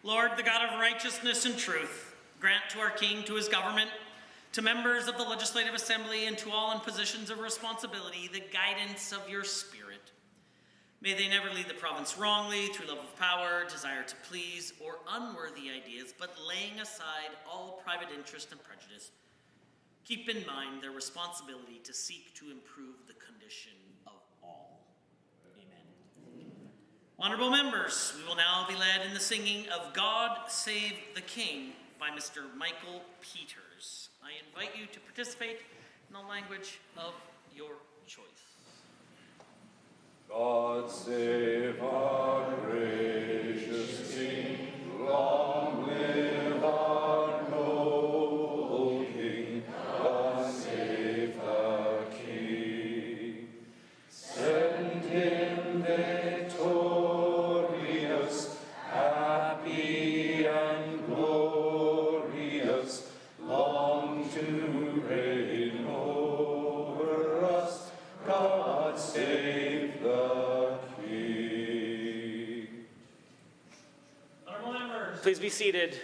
Lord, the God of righteousness and truth, grant to our King, to his government, to members of the Legislative Assembly, and to all in positions of responsibility, the guidance of your Spirit. May they never lead the province wrongly through love of power, desire to please, or unworthy ideas, but laying aside all private interest and prejudice, keep in mind their responsibility to seek to improve the condition of all. Amen. Honorable members, we will now be led in the singing of God Save the King by Mr. Michael Peters. I invite you to participate in the language of your choice. God save our gracious King, long live our noble King. God save the King. Send him victorious, happy and glorious, long to reign over us. God save the King. Honorable members, please be seated.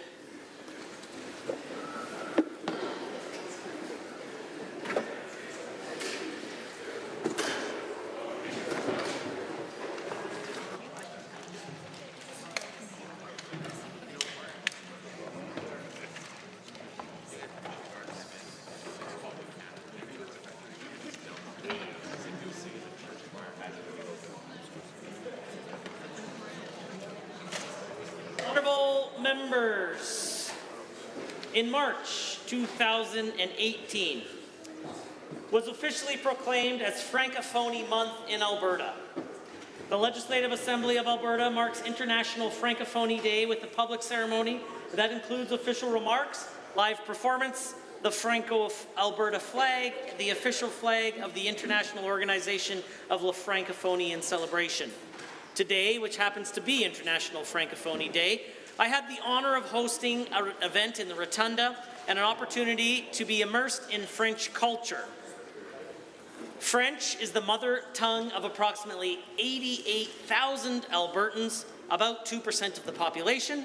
Members, in March 2018 was officially proclaimed as Francophonie Month in Alberta. The Legislative Assembly of Alberta marks International Francophonie Day with a public ceremony that includes official remarks, live performance, the Franco-Alberta flag, the official flag of the International Organization of La Francophonie in celebration. Today, which happens to be International Francophonie Day, I had the honor of hosting an event in the Rotunda and an opportunity to be immersed in French culture. French is the mother tongue of approximately 88,000 Albertans, about 2% of the population.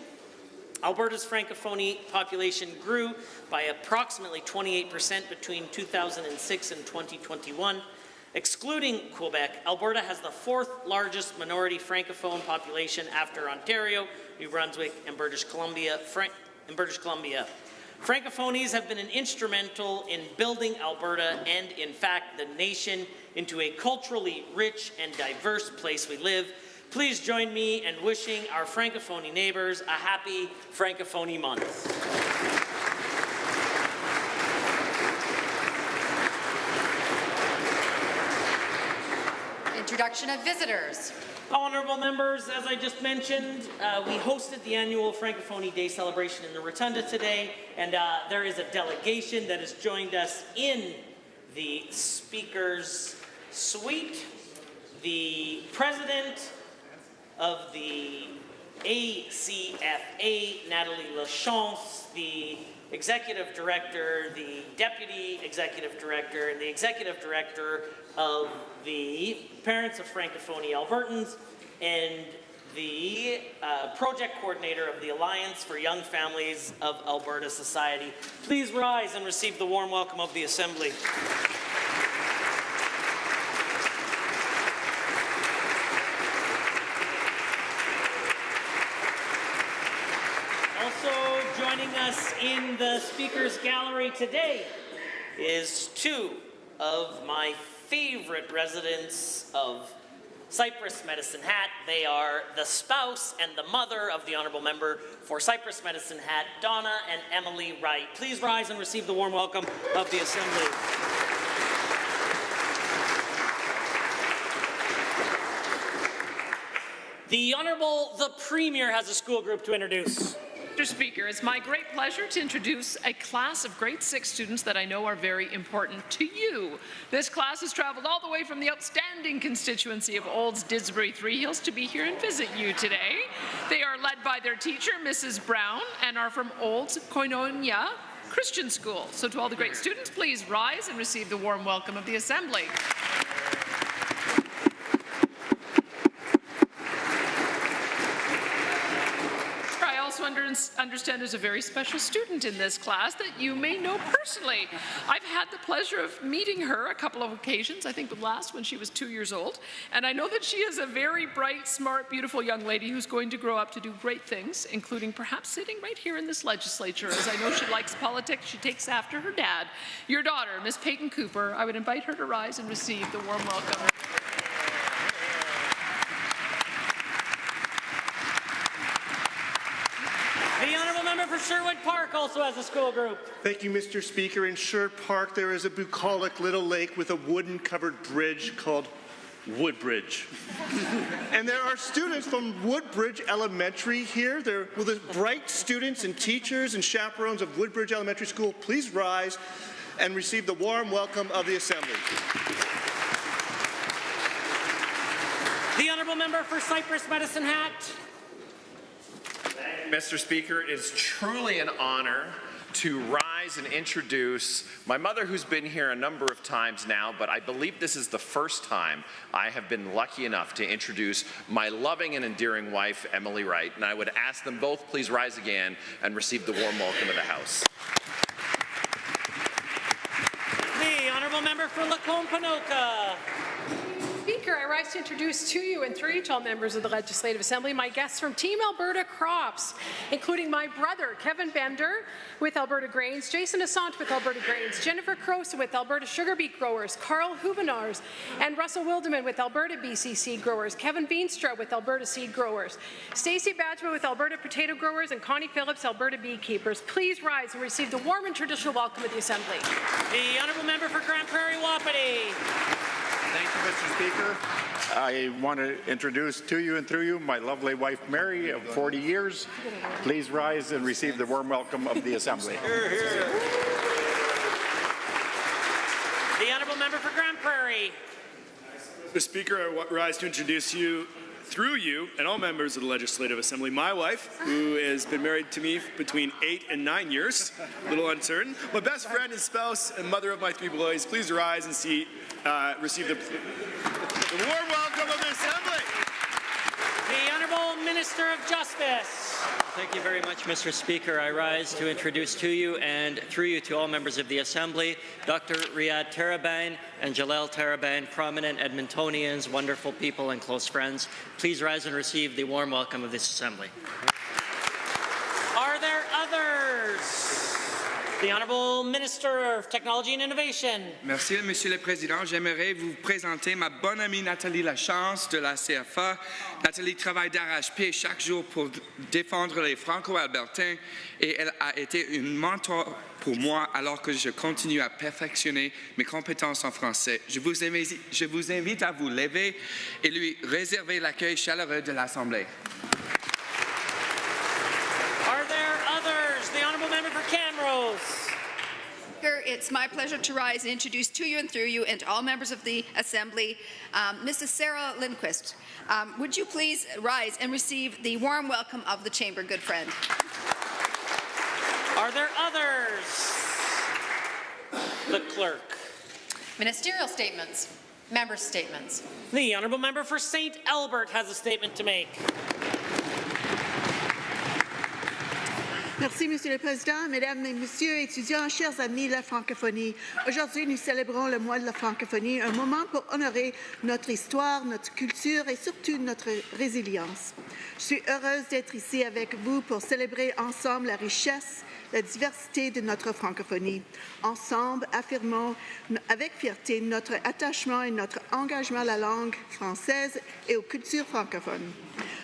Alberta's Francophonie population grew by approximately 28% between 2006 and 2021. Excluding Quebec, Alberta has the fourth largest minority Francophone population after Ontario, New Brunswick, and British Columbia. Francophonies have been instrumental in building Alberta and, in fact, the nation into a culturally rich and diverse place we live. Please join me in wishing our Francophonie neighbours a happy Francophonie Month. Introduction of visitors. Honourable members, as I just mentioned, we hosted the annual Francophonie Day celebration in the Rotunda today, and there is a delegation that has joined us in the Speaker's suite. The President of the ACFA, Nathalie Lachance, the Executive Director, the Deputy Executive Director, and the Executive Director of the Parents of Francophonie Albertans, and the Project Coordinator of the Alliance for Young Families of Alberta Society. Please rise and receive the warm welcome of the Assembly. Also joining us in the Speaker's Gallery today is two of my favorite residents of Cypress Medicine Hat. They are the spouse and the mother of the Honourable Member for Cypress Medicine Hat, Donna and Emily Wright. Please rise and receive the warm welcome of the Assembly. The Honourable the Premier has a school group to introduce. Mr. Speaker, it's my great pleasure to introduce a class of grade 6 students that I know are very important to you. This class has traveled all the way from the outstanding constituency of Olds, Didsbury, Three Hills to be here and visit you today. They are led by their teacher, Mrs. Brown, and are from Olds Koinonia Christian School. So to all the great students, please rise and receive the warm welcome of the Assembly. understand there's a very special student in this class that you may know personally. I've had the pleasure of meeting her a couple of occasions, I think the last when she was 2 years old, and I know that she is a very bright, smart, beautiful young lady who's going to grow up to do great things, including perhaps sitting right here in this legislature, as I know she likes politics. She takes after her dad. Your daughter, Miss Peyton Cooper, I would invite her to rise and receive the warm welcome. The honourable member for Sherwood Park also has a school group. Thank you, Mr. Speaker. In Sherwood Park, there is a bucolic little lake with a wooden-covered bridge called Woodbridge. And there are students from Woodbridge Elementary here. Will the bright students and teachers and chaperones of Woodbridge Elementary School please rise and receive the warm welcome of the Assembly. The honourable member for Cypress Medicine Hat. Mr. Speaker, it is truly an honor to rise and introduce my mother, who's been here a number of times now, but I believe this is the first time I have been lucky enough to introduce my loving and endearing wife, Emily Wright, and I would ask them both please rise again and receive the warm welcome of the House. The honourable member for Lacombe-Panoka. Speaker, I rise to introduce to you and through you to all members of the Legislative Assembly my guests from Team Alberta Crops, including my brother, Kevin Bender, with Alberta Grains, Jason Assant with Alberta Grains, Jennifer Croson with Alberta Sugar Beet Growers, Carl Huvenars and Russell Wildeman with Alberta BC Seed Growers, Kevin Veenstra with Alberta Seed Growers, Stacey Badgema with Alberta Potato Growers, and Connie Phillips, Alberta Beekeepers. Please rise and receive the warm and traditional welcome of the Assembly. The honourable member for Grand Prairie Wapiti. Thank you, Mr. Speaker. I want to introduce to you and through you my lovely wife, Mary, of 40 years. Please rise and receive the warm welcome of the Assembly. Hear, hear. The honourable member for Grand Prairie. Mr. Speaker, I rise to introduce you, through you, and all members of the Legislative Assembly, my wife, who has been married to me between 8 and 9 years, a little uncertain. My best friend and spouse and mother of my 3 boys. Please rise and receive the warm welcome of the Assembly. The Honourable Minister of Justice. Thank you very much, Mr. Speaker. I rise to introduce to you and through you to all members of the Assembly, Dr. Riyad Tarabain and Jalal Tarabain, prominent Edmontonians, wonderful people and close friends. Please rise and receive the warm welcome of this Assembly. Are there others? The Honourable Minister of Technology and Innovation. Merci, Monsieur le Président. J'aimerais vous présenter ma bonne amie Nathalie Lachance de la CFA. Nathalie travaille d'arrache-pied chaque jour pour défendre les Franco-Albertains et elle a été une mentor pour moi alors que je continue à perfectionner mes compétences en français. Je vous invite à vous lever et lui réserver l'accueil chaleureux de l'Assemblée. Are there others? The Honourable Member for Camrose. It's my pleasure to rise and introduce to you and through you and to all members of the Assembly, Mrs. Sarah Lindquist. Would you please rise and receive the warm welcome of the Chamber, good friend. Are there others? The Clerk. Ministerial statements. Member statements. The Honourable Member for St. Albert has a statement to make. Merci, Monsieur le Président, Mesdames et Messieurs, étudiants, chers amis de la francophonie. Aujourd'hui, nous célébrons le mois de la francophonie, un moment pour honorer notre histoire, notre culture et surtout notre résilience. Je suis heureuse d'être ici avec vous pour célébrer ensemble la richesse, la diversité de notre francophonie. Ensemble, affirmons avec fierté notre attachement et notre engagement à la langue française et aux cultures francophones.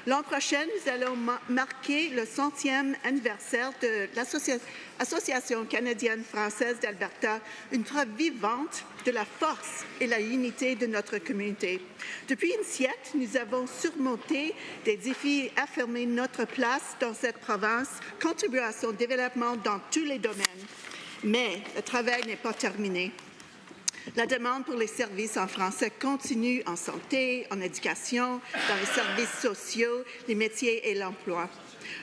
L'an prochain, nous allons marquer le 100e anniversaire de l'Association canadienne-française d'Alberta, une preuve vivante de la force et la unité de notre communauté. Depuis un siècle, nous avons surmonté des défis et affirmé notre place dans cette province, contribuant à son développement dans tous les domaines. Mais le travail n'est pas terminé. La demande pour les services en français continue en santé, en éducation, dans les services sociaux, les métiers et l'emploi.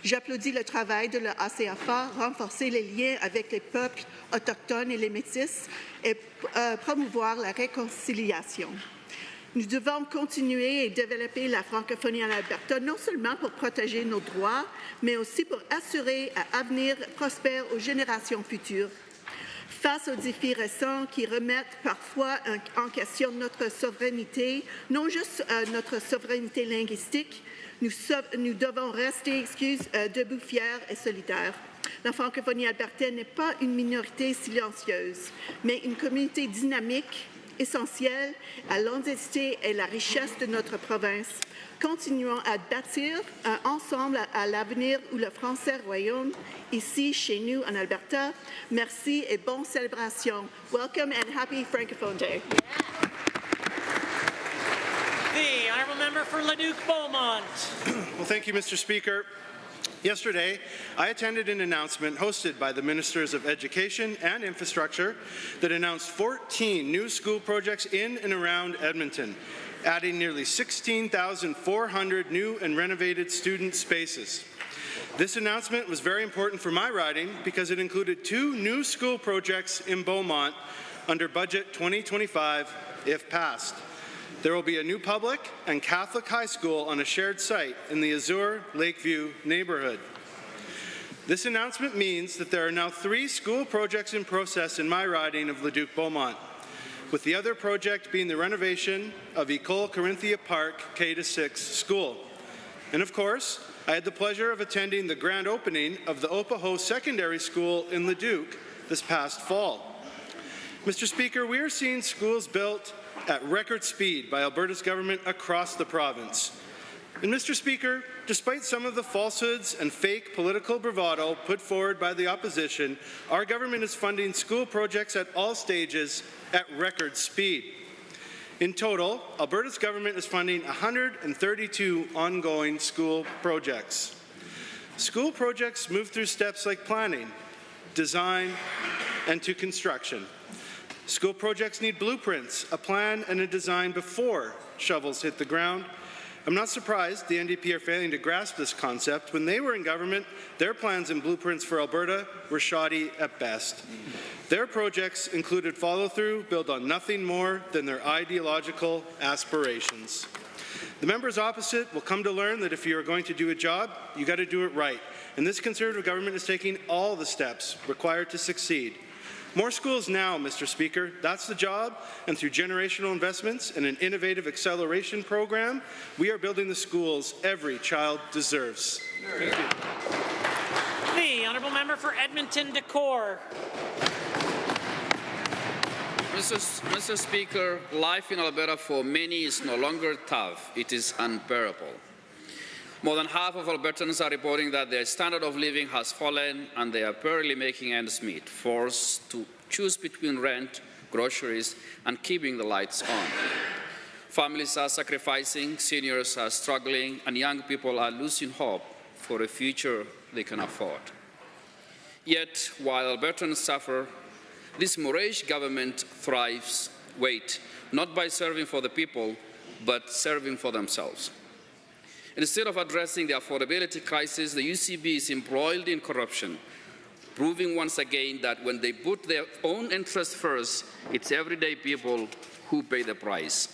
J'applaudis le travail de la ACFA, renforcer les liens avec les peuples autochtones et les métis et promouvoir la réconciliation. Nous devons continuer et développer la francophonie en Alberta, non seulement pour protéger nos droits, mais aussi pour assurer un avenir prospère aux générations futures. Face aux défis récents qui remettent parfois en question notre souveraineté, non juste notre souveraineté linguistique, nous devons rester, debout, fiers et solidaires. La francophonie albertaine n'est pas une minorité silencieuse, mais une communauté dynamique, essentielle à l'identité et la richesse de notre province. Continuons à bâtir ensemble à l'avenir où le français royaume, ici chez nous en Alberta. Merci et bonne célébration. Welcome and happy Francophone Day. The honourable member for Leduc-Beaumont. Well, thank you, Mr. Speaker. Yesterday, I attended an announcement hosted by the Ministers of Education and Infrastructure that announced 14 new school projects in and around Edmonton, adding nearly 16,400 new and renovated student spaces. This announcement was very important for my riding because it included 2 new school projects in Beaumont under Budget 2025, if passed. There will be a new public and Catholic high school on a shared site in the Azure Lakeview neighbourhood. This announcement means that there are now 3 school projects in process in my riding of Leduc-Beaumont, with the other project being the renovation of École Corinthia Park K-6 school. And of course, I had the pleasure of attending the grand opening of the Opaho Secondary School in Leduc this past fall. Mr. Speaker, we are seeing schools built at record speed by Alberta's government across the province. And Mr. Speaker, despite some of the falsehoods and fake political bravado put forward by the opposition, our government is funding school projects at all stages at record speed. In total, Alberta's government is funding 132 ongoing school projects. School projects move through steps like planning, design, and to construction. School projects need blueprints, a plan, and a design before shovels hit the ground. I'm not surprised the NDP are failing to grasp this concept. When they were in government, their plans and blueprints for Alberta were shoddy at best. Their projects included follow-through, built on nothing more than their ideological aspirations. The members opposite will come to learn that if you are going to do a job, you got to do it right. And this Conservative government is taking all the steps required to succeed. More schools now, Mr. Speaker. That's the job, and through generational investments and an innovative acceleration program, we are building the schools every child deserves. Thank you. The honourable member for Edmonton-Decore. Mr. Speaker, life in Alberta for many is no longer tough, it is unbearable. More than half of Albertans are reporting that their standard of living has fallen and they are barely making ends meet, forced to choose between rent, groceries, and keeping the lights on. Families are sacrificing, seniors are struggling, and young people are losing hope for a future they can afford. Yet, while Albertans suffer, this Moorish government thrives, not by serving for the people, but serving for themselves. Instead of addressing the affordability crisis, the UCB is embroiled in corruption, proving once again that when they put their own interests first, it's everyday people who pay the price.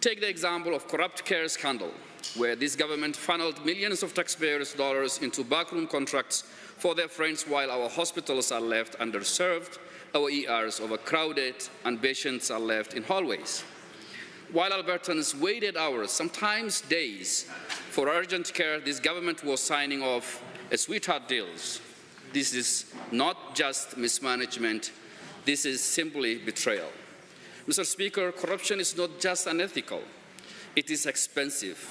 Take the example of corrupt care scandal, where this government funneled millions of taxpayers' dollars into backroom contracts for their friends while our hospitals are left underserved, our ERs overcrowded, and patients are left in hallways. While Albertans waited hours, sometimes days, for urgent care, this government was signing off sweetheart deals. This is not just mismanagement, this is simply betrayal. Mr. Speaker, corruption is not just unethical, it is expensive.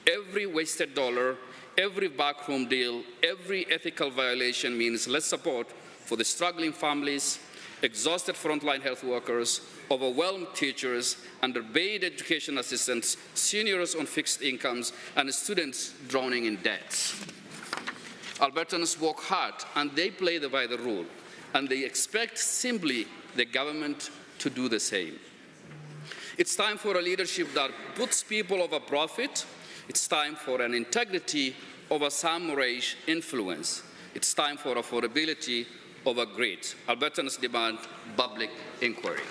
Every wasted dollar, every backroom deal, every ethical violation means less support for the struggling families, exhausted frontline health workers, overwhelmed teachers, underpaid education assistants, seniors on fixed incomes, and students drowning in debts. Albertans work hard, and they play by the rule, and they expect simply the government to do the same. It's time for a leadership that puts people over profit. It's time for an integrity over some Moorish influence. It's time for affordability over greed. Albertans demand public inquiry.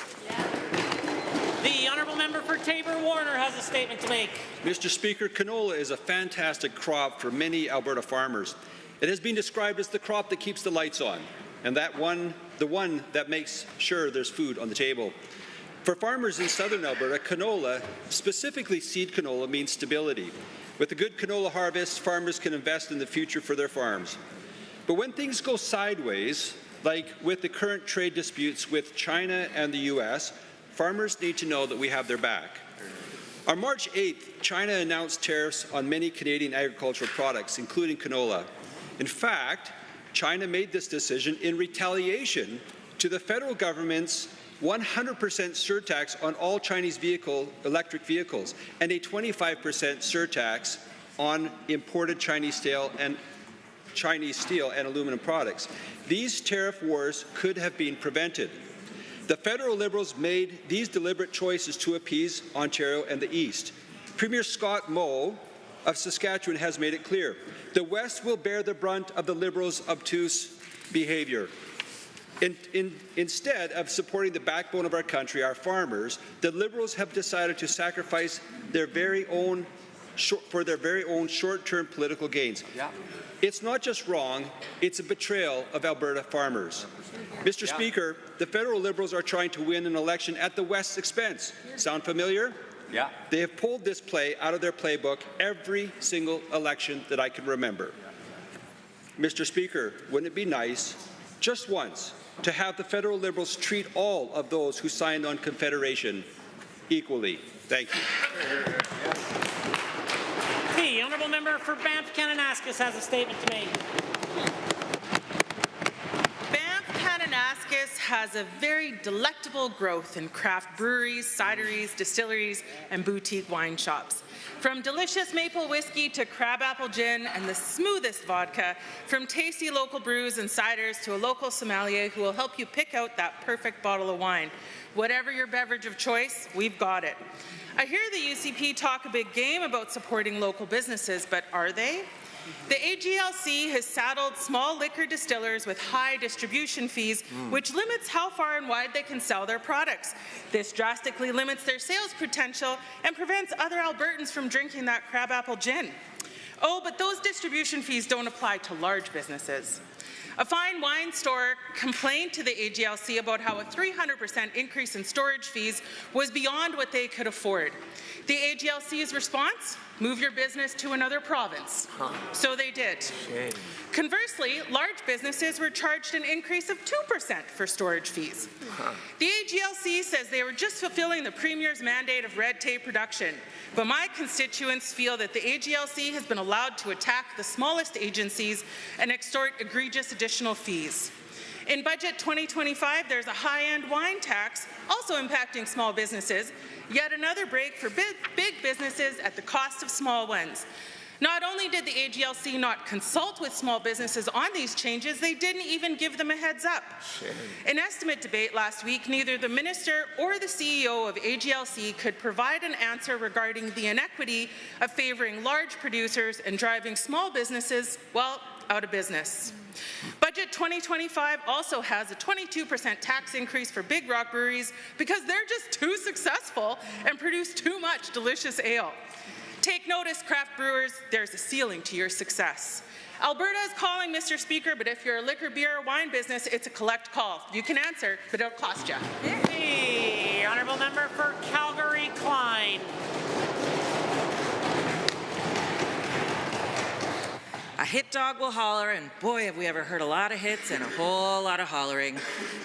The honourable member for Taber-Warner has a statement to make. Mr. Speaker, canola is a fantastic crop for many Alberta farmers. It has been described as the crop that keeps the lights on, and the one that makes sure there's food on the table. For farmers in southern Alberta, canola, specifically seed canola, means stability. With a good canola harvest, farmers can invest in the future for their farms. But when things go sideways, like with the current trade disputes with China and the U.S., farmers need to know that we have their back. On March 8th, China announced tariffs on many Canadian agricultural products, including canola. In fact, China made this decision in retaliation to the federal government's 100% surtax on all Chinese electric vehicles and a 25% surtax on imported Chinese steel and aluminum products. These tariff wars could have been prevented. The federal Liberals made these deliberate choices to appease Ontario and the East. Premier Scott Moe of Saskatchewan has made it clear. The West will bear the brunt of the Liberals' obtuse behaviour. Instead of supporting the backbone of our country, our farmers, the Liberals have decided to sacrifice their very own short-term political gains. Yeah. It's not just wrong, it's a betrayal of Alberta farmers. Mr. Speaker, the federal Liberals are trying to win an election at the West's expense. Sound familiar? Yeah. They have pulled this play out of their playbook every single election that I can remember. Mr. Speaker, wouldn't it be nice, just once, to have the federal Liberals treat all of those who signed on Confederation equally? Thank you. The honourable member for Banff-Kananaskis has a statement to make. Banff-Kananaskis has a very delectable growth in craft breweries, cideries, distilleries, and boutique wine shops. From delicious maple whiskey to crabapple gin and the smoothest vodka, from tasty local brews and ciders to a local sommelier who will help you pick out that perfect bottle of wine. Whatever your beverage of choice, we've got it. I hear the UCP talk a big game about supporting local businesses, but are they? The AGLC has saddled small liquor distillers with high distribution fees, which limits how far and wide they can sell their products. This drastically limits their sales potential and prevents other Albertans from drinking that crabapple gin. Oh, but those distribution fees don't apply to large businesses. A fine wine store complained to the AGLC about how a 300% increase in storage fees was beyond what they could afford. The AGLC's response? Move your business to another province. So they did. Shame. Conversely, large businesses were charged an increase of 2% for storage fees. The AGLC says they were just fulfilling the Premier's mandate of red tape reduction, but my constituents feel that the AGLC has been allowed to attack the smallest agencies and extort egregious additional fees. In Budget 2025, there's a high-end wine tax, also impacting small businesses, yet another break for big businesses at the cost of small ones. Not only did the AGLC not consult with small businesses on these changes, they didn't even give them a heads up. In estimate debate last week, neither the minister or the CEO of AGLC could provide an answer regarding the inequity of favouring large producers and driving small businesses, well, out of business. Budget 2025 also has a 22% tax increase for Big Rock breweries because they're just too successful and produce too much delicious ale. Take notice, craft brewers, there's a ceiling to your success. Alberta is calling, Mr. Speaker, but if you're a liquor, beer, or wine business, it's a collect call. You can answer, but it'll cost you. The honourable member for Calgary-Klein. A hit dog will holler, and boy, have we ever heard a lot of hits and a whole lot of hollering.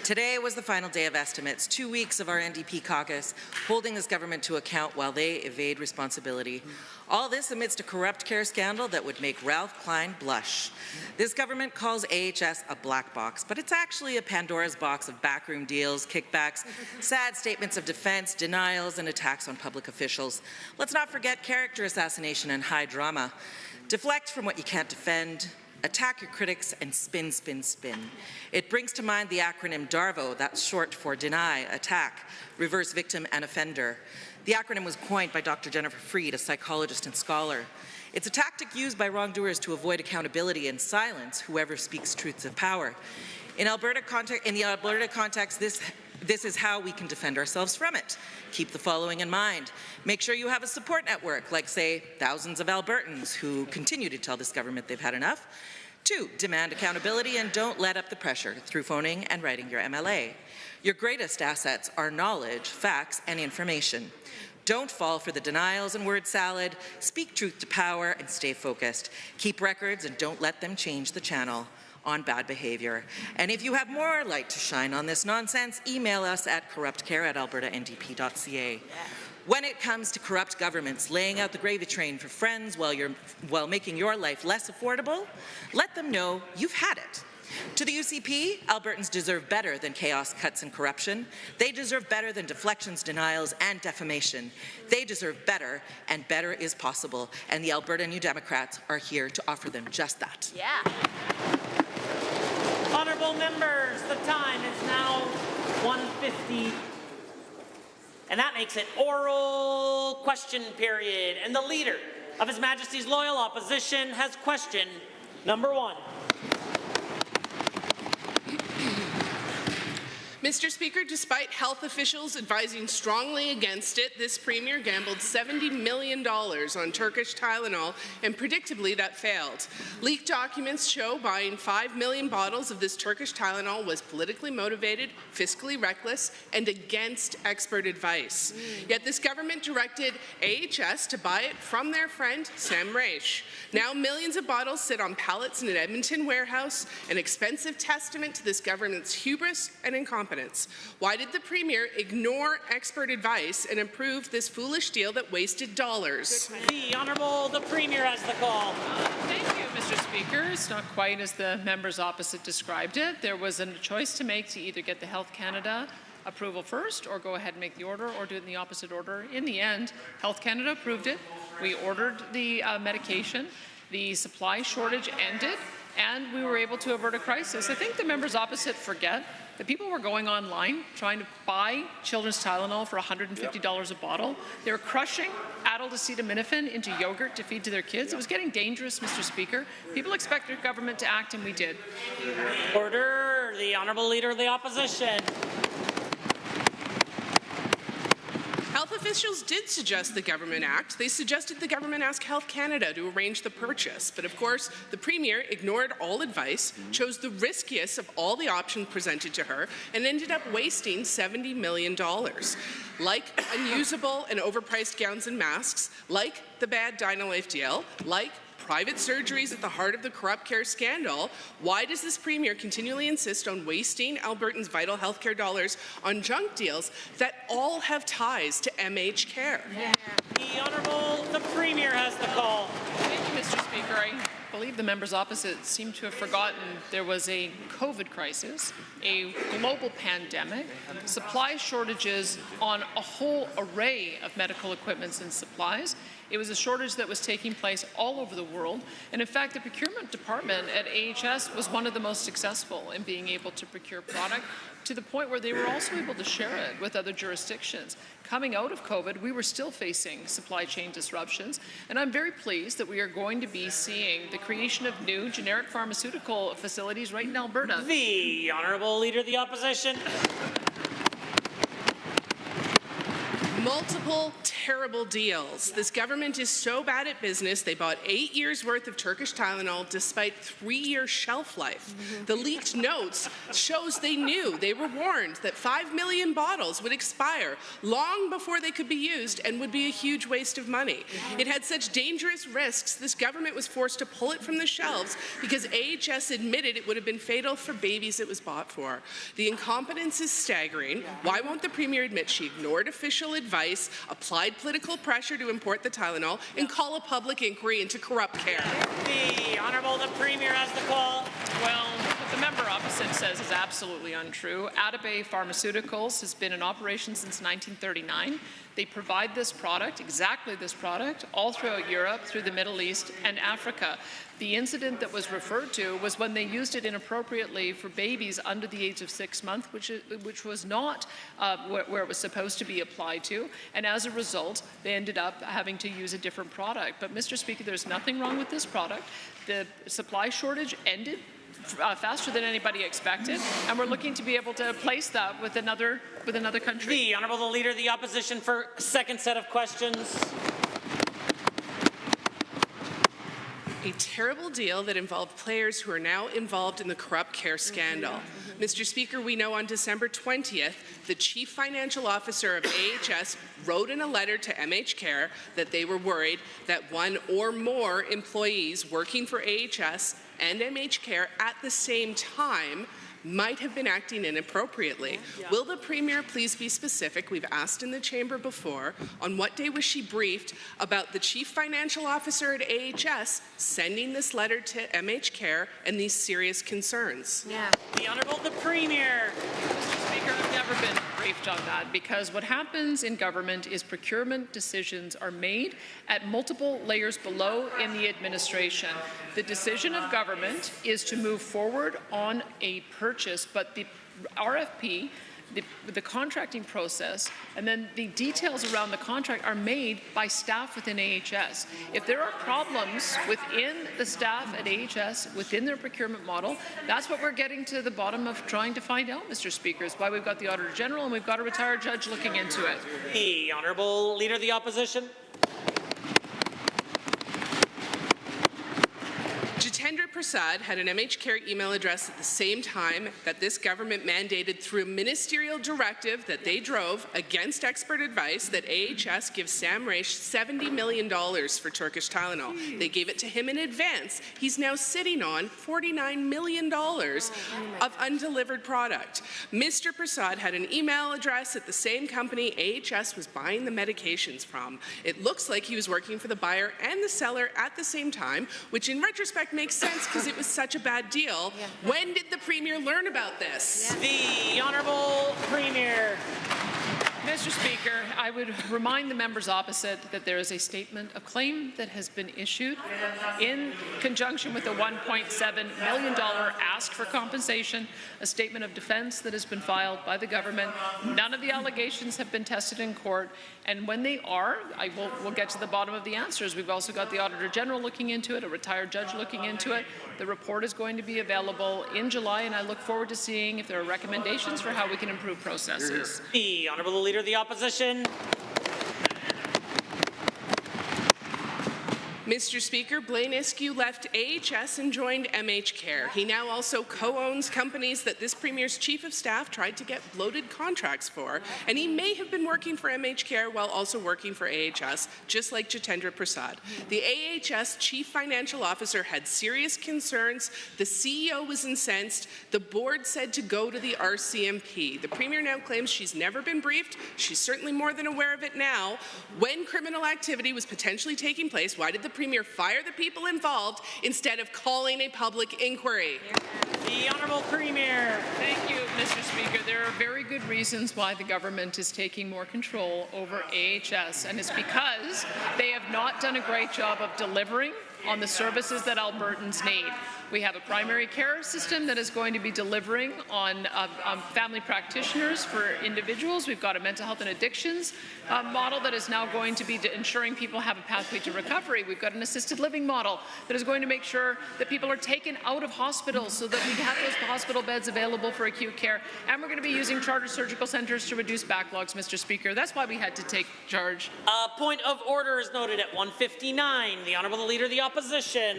Today was the final day of estimates, 2 weeks of our NDP caucus holding this government to account while they evade responsibility. All this amidst a corrupt care scandal that would make Ralph Klein blush. This government calls AHS a black box, but it's actually a Pandora's box of backroom deals, kickbacks, sad statements of defense, denials, and attacks on public officials. Let's not forget character assassination and high drama. Deflect from what you can't defend, attack your critics, and spin, spin, spin. It brings to mind the acronym DARVO, that's short for deny, attack, reverse victim, and offender. The acronym was coined by Dr. Jennifer Freed, a psychologist and scholar. It's a tactic used by wrongdoers to avoid accountability and silence whoever speaks truths of power. In the Alberta context, This is how we can defend ourselves from it. Keep the following in mind. Make sure you have a support network, like, say, thousands of Albertans who continue to tell this government they've had enough. 2, demand accountability and don't let up the pressure through phoning and writing your MLA. Your greatest assets are knowledge, facts, and information. Don't fall for the denials and word salad. Speak truth to power and stay focused. Keep records and don't let them change the channel on bad behavior. And if you have more light to shine on this nonsense, email us at corruptcare@albertandp.ca. When it comes to corrupt governments laying out the gravy train for friends while making your life less affordable, let them know you've had it. To the UCP, Albertans deserve better than chaos, cuts, and corruption. They deserve better than deflections, denials, and defamation. They deserve better, and better is possible. And the Alberta New Democrats are here to offer them just that. Yeah. Honourable members, the time is now 1:50. And that makes it oral question period. And the Leader of His Majesty's Loyal Opposition has question number 1. Mr. Speaker, despite health officials advising strongly against it, this Premier gambled $70 million on Turkish Tylenol, and predictably that failed. Leaked documents show buying 5 million bottles of this Turkish Tylenol was politically motivated, fiscally reckless, and against expert advice. Yet this government directed AHS to buy it from their friend Sam Raich. Now millions of bottles sit on pallets in an Edmonton warehouse, an expensive testament to this government's hubris and incompetence. Why did the Premier ignore expert advice and approve this foolish deal that wasted dollars? The Honourable, the Premier has the call. Thank you, Mr. Speaker. It's not quite as the members opposite described it. There was a choice to make to either get the Health Canada approval first or go ahead and make the order or do it in the opposite order. In the end, Health Canada approved it. We ordered the medication. The supply shortage ended, and we were able to avert a crisis. I think the members opposite forget that people were going online trying to buy children's Tylenol for $150 a bottle. They were crushing adult acetaminophen into yogurt to feed to their kids. It was getting dangerous, Mr. Speaker. People expect their government to act, and we did. Order. The Honourable Leader of the Opposition. Health officials did suggest the government act. They suggested the government ask Health Canada to arrange the purchase. But of course, the Premier ignored all advice, chose the riskiest of all the options presented to her, and ended up wasting $70 million. Like unusable and overpriced gowns and masks, like the bad Dynalife deal, like private surgeries at the heart of the corrupt care scandal, why does this Premier continually insist on wasting Albertans' vital healthcare dollars on junk deals that all have ties to MH care? Yeah. The Honourable, the Premier has the call. Thank you, Mr. Speaker. I believe the members opposite seem to have forgotten there was a COVID crisis, a global pandemic, supply shortages on a whole array of medical equipment and supplies. It was a shortage that was taking place all over the world. And in fact, the procurement department at AHS was one of the most successful in being able to procure product, to the point where they were also able to share it with other jurisdictions. Coming out of COVID, we were still facing supply chain disruptions. And I'm very pleased that we are going to be seeing the creation of new generic pharmaceutical facilities right in Alberta. The Honourable Leader of the Opposition. Multiple terrible deals. This government is so bad at business, they bought 8 years' worth of Turkish Tylenol despite 3-year shelf life. The leaked notes shows they knew, they were warned that 5 million bottles would expire long before they could be used and would be a huge waste of money. It had such dangerous risks, this government was forced to pull it from the shelves because AHS admitted it would have been fatal for babies it was bought for. The incompetence is staggering. Why won't the Premier admit she ignored official advice, applied political pressure to import the Tylenol, and call a public inquiry into corrupt care? The Honourable, the Premier has the call. Well, what the member opposite says is absolutely untrue. Atabay Pharmaceuticals has been in operation since 1939. They provide this product, exactly this product, all throughout Europe, through the Middle East and Africa. The incident that was referred to was when they used it inappropriately for babies under the age of 6 months, which was not where it was supposed to be applied to, and as a result, they ended up having to use a different product. But Mr. Speaker, there's nothing wrong with this product. The supply shortage ended faster than anybody expected, and we're looking to be able to place that with another country. The Honourable Leader of the Opposition for second set of questions. A terrible deal that involved players who are now involved in the corrupt care scandal. Mr. Speaker, we know on December 20th, the Chief Financial Officer of AHS wrote in a letter to MH Care that they were worried that one or more employees working for AHS and MH Care at the same time might have been acting inappropriately. Will the Premier please be specific? We've asked in the chamber before, on what day was she briefed about the Chief Financial Officer at AHS sending this letter to MH Care and these serious concerns? The Honourable the Premier. Mr. Speaker, I've never been briefed on that, because what happens in government is procurement decisions are made at multiple layers below in the administration. The decision of government is to move forward on a purchase, but the RFP, the contracting process, and then the details around the contract are made by staff within AHS. If there are problems within the staff at AHS, within their procurement model, that's what we're getting to the bottom of trying to find out, Mr. Speaker. It's why we've got the Auditor General and we've got a retired judge looking into it. The Honourable Leader of the Opposition. Jitendra Prasad had an MH Care email address at the same time that this government mandated through a ministerial directive that they drove against expert advice that AHS gives Sam Raish $70 million for Turkish Tylenol. They gave it to him in advance. He's now sitting on $49 million of undelivered product. Mr. Prasad had an email address at the same company AHS was buying the medications from. It looks like he was working for the buyer and the seller at the same time, which in retrospect makes sense because it was such a bad deal. When did the Premier learn about this? The Honourable Premier. Mr. Speaker, I would remind the members opposite that there is a statement of claim that has been issued in conjunction with the $1.7 million ask for compensation, a statement of defense that has been filed by the government. None of the allegations have been tested in court, and when they are, we'll get to the bottom of the answers. We've also got the Auditor General looking into it, a retired judge looking into it. The report is going to be available in July, and I look forward to seeing if there are recommendations for how we can improve processes. The Honourable Leader of the Opposition. Mr. Speaker, Blaine Askew left AHS and joined MH Care. He now also co-owns companies that this Premier's Chief of Staff tried to get bloated contracts for, and he may have been working for MH Care while also working for AHS, just like Jitendra Prasad. The AHS Chief Financial Officer had serious concerns. The CEO was incensed. The board said to go to the RCMP. The Premier now claims she's never been briefed. She's certainly more than aware of it now. When criminal activity was potentially taking place, why did the Premier fire the people involved instead of calling a public inquiry? The Honourable Premier. Thank you, Mr. Speaker. There are very good reasons why the government is taking more control over AHS, and it's because they have not done a great job of delivering on the services that Albertans need. We have a primary care system that is going to be delivering on family practitioners for individuals. We've got a mental health and addictions model that is now going to be ensuring people have a pathway to recovery. We've got an assisted living model that is going to make sure that people are taken out of hospitals so that we have those hospital beds available for acute care. And we're going to be using charter surgical centres to reduce backlogs, Mr. Speaker. That's why we had to take charge. Point of order is noted at 1:59. The Honourable Leader of the Opposition.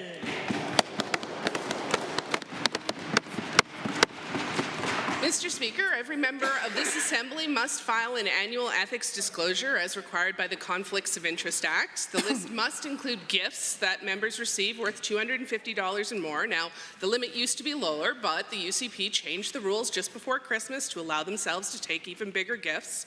Mr. Speaker, every member of this Assembly must file an annual ethics disclosure as required by the Conflicts of Interest Act. The list must include gifts that members receive worth $250 and more. Now, the limit used to be lower, but the UCP changed the rules just before Christmas to allow themselves to take even bigger gifts.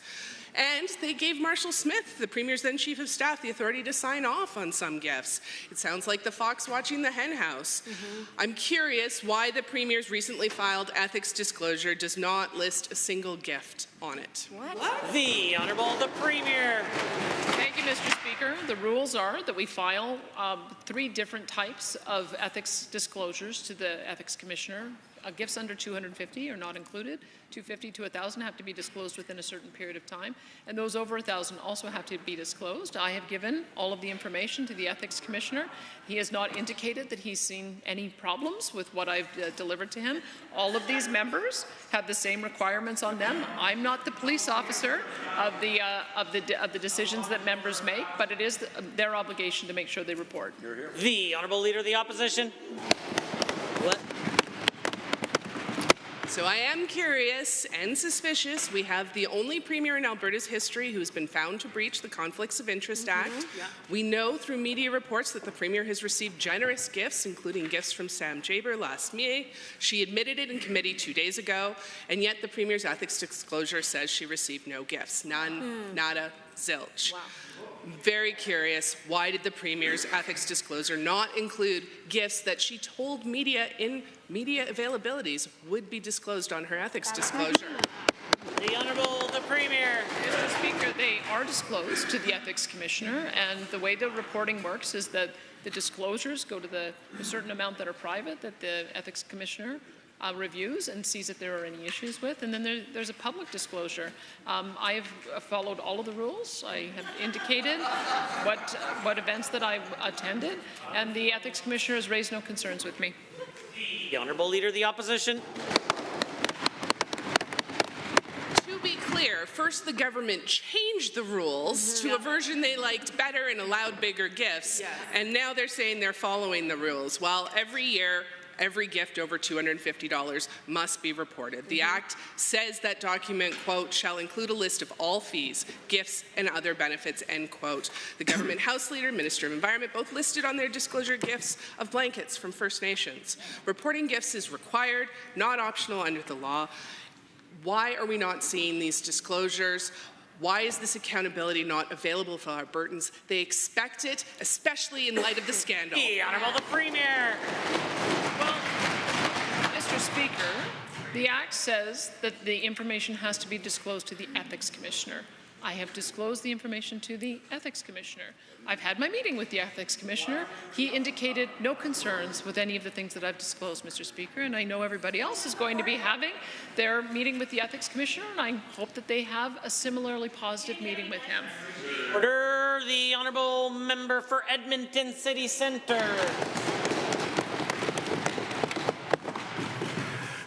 And they gave Marshall Smith, the Premier's then Chief of Staff, the authority to sign off on some gifts. It sounds like the fox watching the hen house. I'm curious why the Premier's recently filed ethics disclosure does not list a single gift on it. What? The Honourable the Premier. Thank you, Mr. Speaker. The rules are that we file 3 different types of ethics disclosures to the Ethics Commissioner gifts under 250 are not included. 250 to 1,000 have to be disclosed within a certain period of time, and those over 1,000 also have to be disclosed. I have given all of the information to the Ethics Commissioner. He has not indicated that he's seen any problems with what I've delivered to him. All of these members have the same requirements on them. I'm not the police officer of the decisions that members make, but it is their obligation to make sure they report. The Honourable Leader of the Opposition. What? So I am curious and suspicious. We have the only premier in Alberta's history who's been found to breach the Conflicts of Interest Act. Yeah. We know through media reports that the premier has received generous gifts, including gifts from Sam Jaber last May. She admitted it in committee 2 days ago, and yet the premier's ethics disclosure says she received no gifts. None, nada, zilch. Wow. Very curious, why did the premier's ethics disclosure not include gifts that she told media in media availabilities would be disclosed on her ethics disclosure? The Honourable the Premier. Mr. Speaker, they are disclosed to the Ethics Commissioner, and the way the reporting works is that the disclosures go to a certain amount that are private that the Ethics Commissioner reviews and sees if there are any issues with, and then there's a public disclosure. I have followed all of the rules. I have indicated what events that I attended, and the Ethics Commissioner has raised no concerns with me. The Honourable Leader of the Opposition. To be clear, first the government changed the rules to a version they liked better and allowed bigger gifts, and now they're saying they're following the rules. Well, every year, every gift over $250 must be reported. The Act says that document, quote, shall include a list of all fees, gifts, and other benefits, end quote. The government House Leader, Minister of Environment, both listed on their disclosure gifts of blankets from First Nations. Reporting gifts is required, not optional under the law. Why are we not seeing these disclosures? Why is this accountability not available for Albertans? They expect it, especially in light of the scandal. The Honourable the Premier. Well, Mr. Speaker, the Act says that the information has to be disclosed to the Ethics Commissioner. I have disclosed the information to the Ethics Commissioner. I've had my meeting with the Ethics Commissioner. He indicated no concerns with any of the things that I've disclosed, Mr. Speaker, and I know everybody else is going to be having their meeting with the Ethics Commissioner, and I hope that they have a similarly positive meeting with him. Order. The Honourable Member for Edmonton City Centre.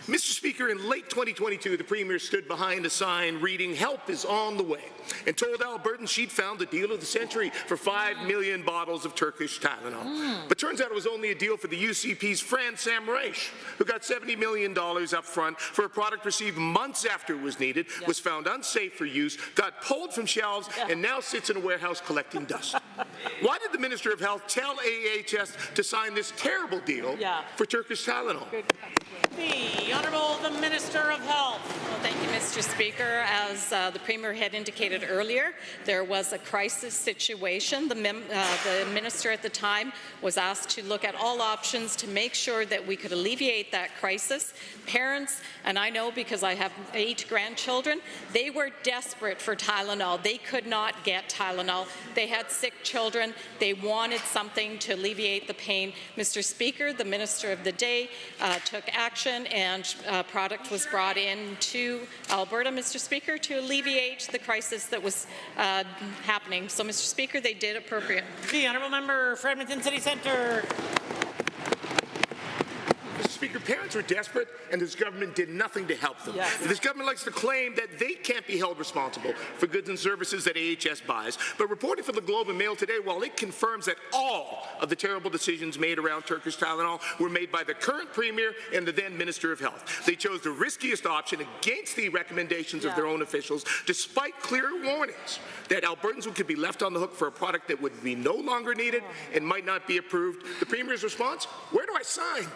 Mr. Speaker, in late 2022, the Premier stood behind a sign reading, "Help is on the way," and told Albertans she'd found the deal of the century for 5 million bottles of Turkish Tylenol. But turns out it was only a deal for the UCP's Fran Sam Raish, who got $70 million up front for a product received months after it was needed, was found unsafe for use, got pulled from shelves, and now sits in a warehouse collecting dust. Why did the Minister of Health tell AHS to sign this terrible deal for Turkish Tylenol? The Honourable the Minister of Health. Well, thank you, Mr. Speaker. As the Premier had indicated earlier, there was a crisis situation. The Minister at the time was asked to look at all options to make sure that we could alleviate that crisis. Parents, and I know because I have 8 grandchildren, they were desperate for Tylenol. They could not get Tylenol. They had sick children. They wanted something to alleviate the pain. Mr. Speaker, the Minister of the day took action, and product was brought in to Alberta, Mr. Speaker, to alleviate the crisis that was happening. So, Mr. Speaker, they did appropriate. The Honourable Member for Edmonton City Centre. Mr. Speaker, parents were desperate, and this government did nothing to help them. Yes. This government likes to claim that they can't be held responsible for goods and services that AHS buys, but reporting for the Globe and Mail today, while it confirms that all of the terrible decisions made around Turkish Tylenol were made by the current Premier and the then Minister of Health. They chose the riskiest option against the recommendations of their own officials, despite clear warnings that Albertans could be left on the hook for a product that would be no longer needed and might not be approved. The Premier's response, where do I sign?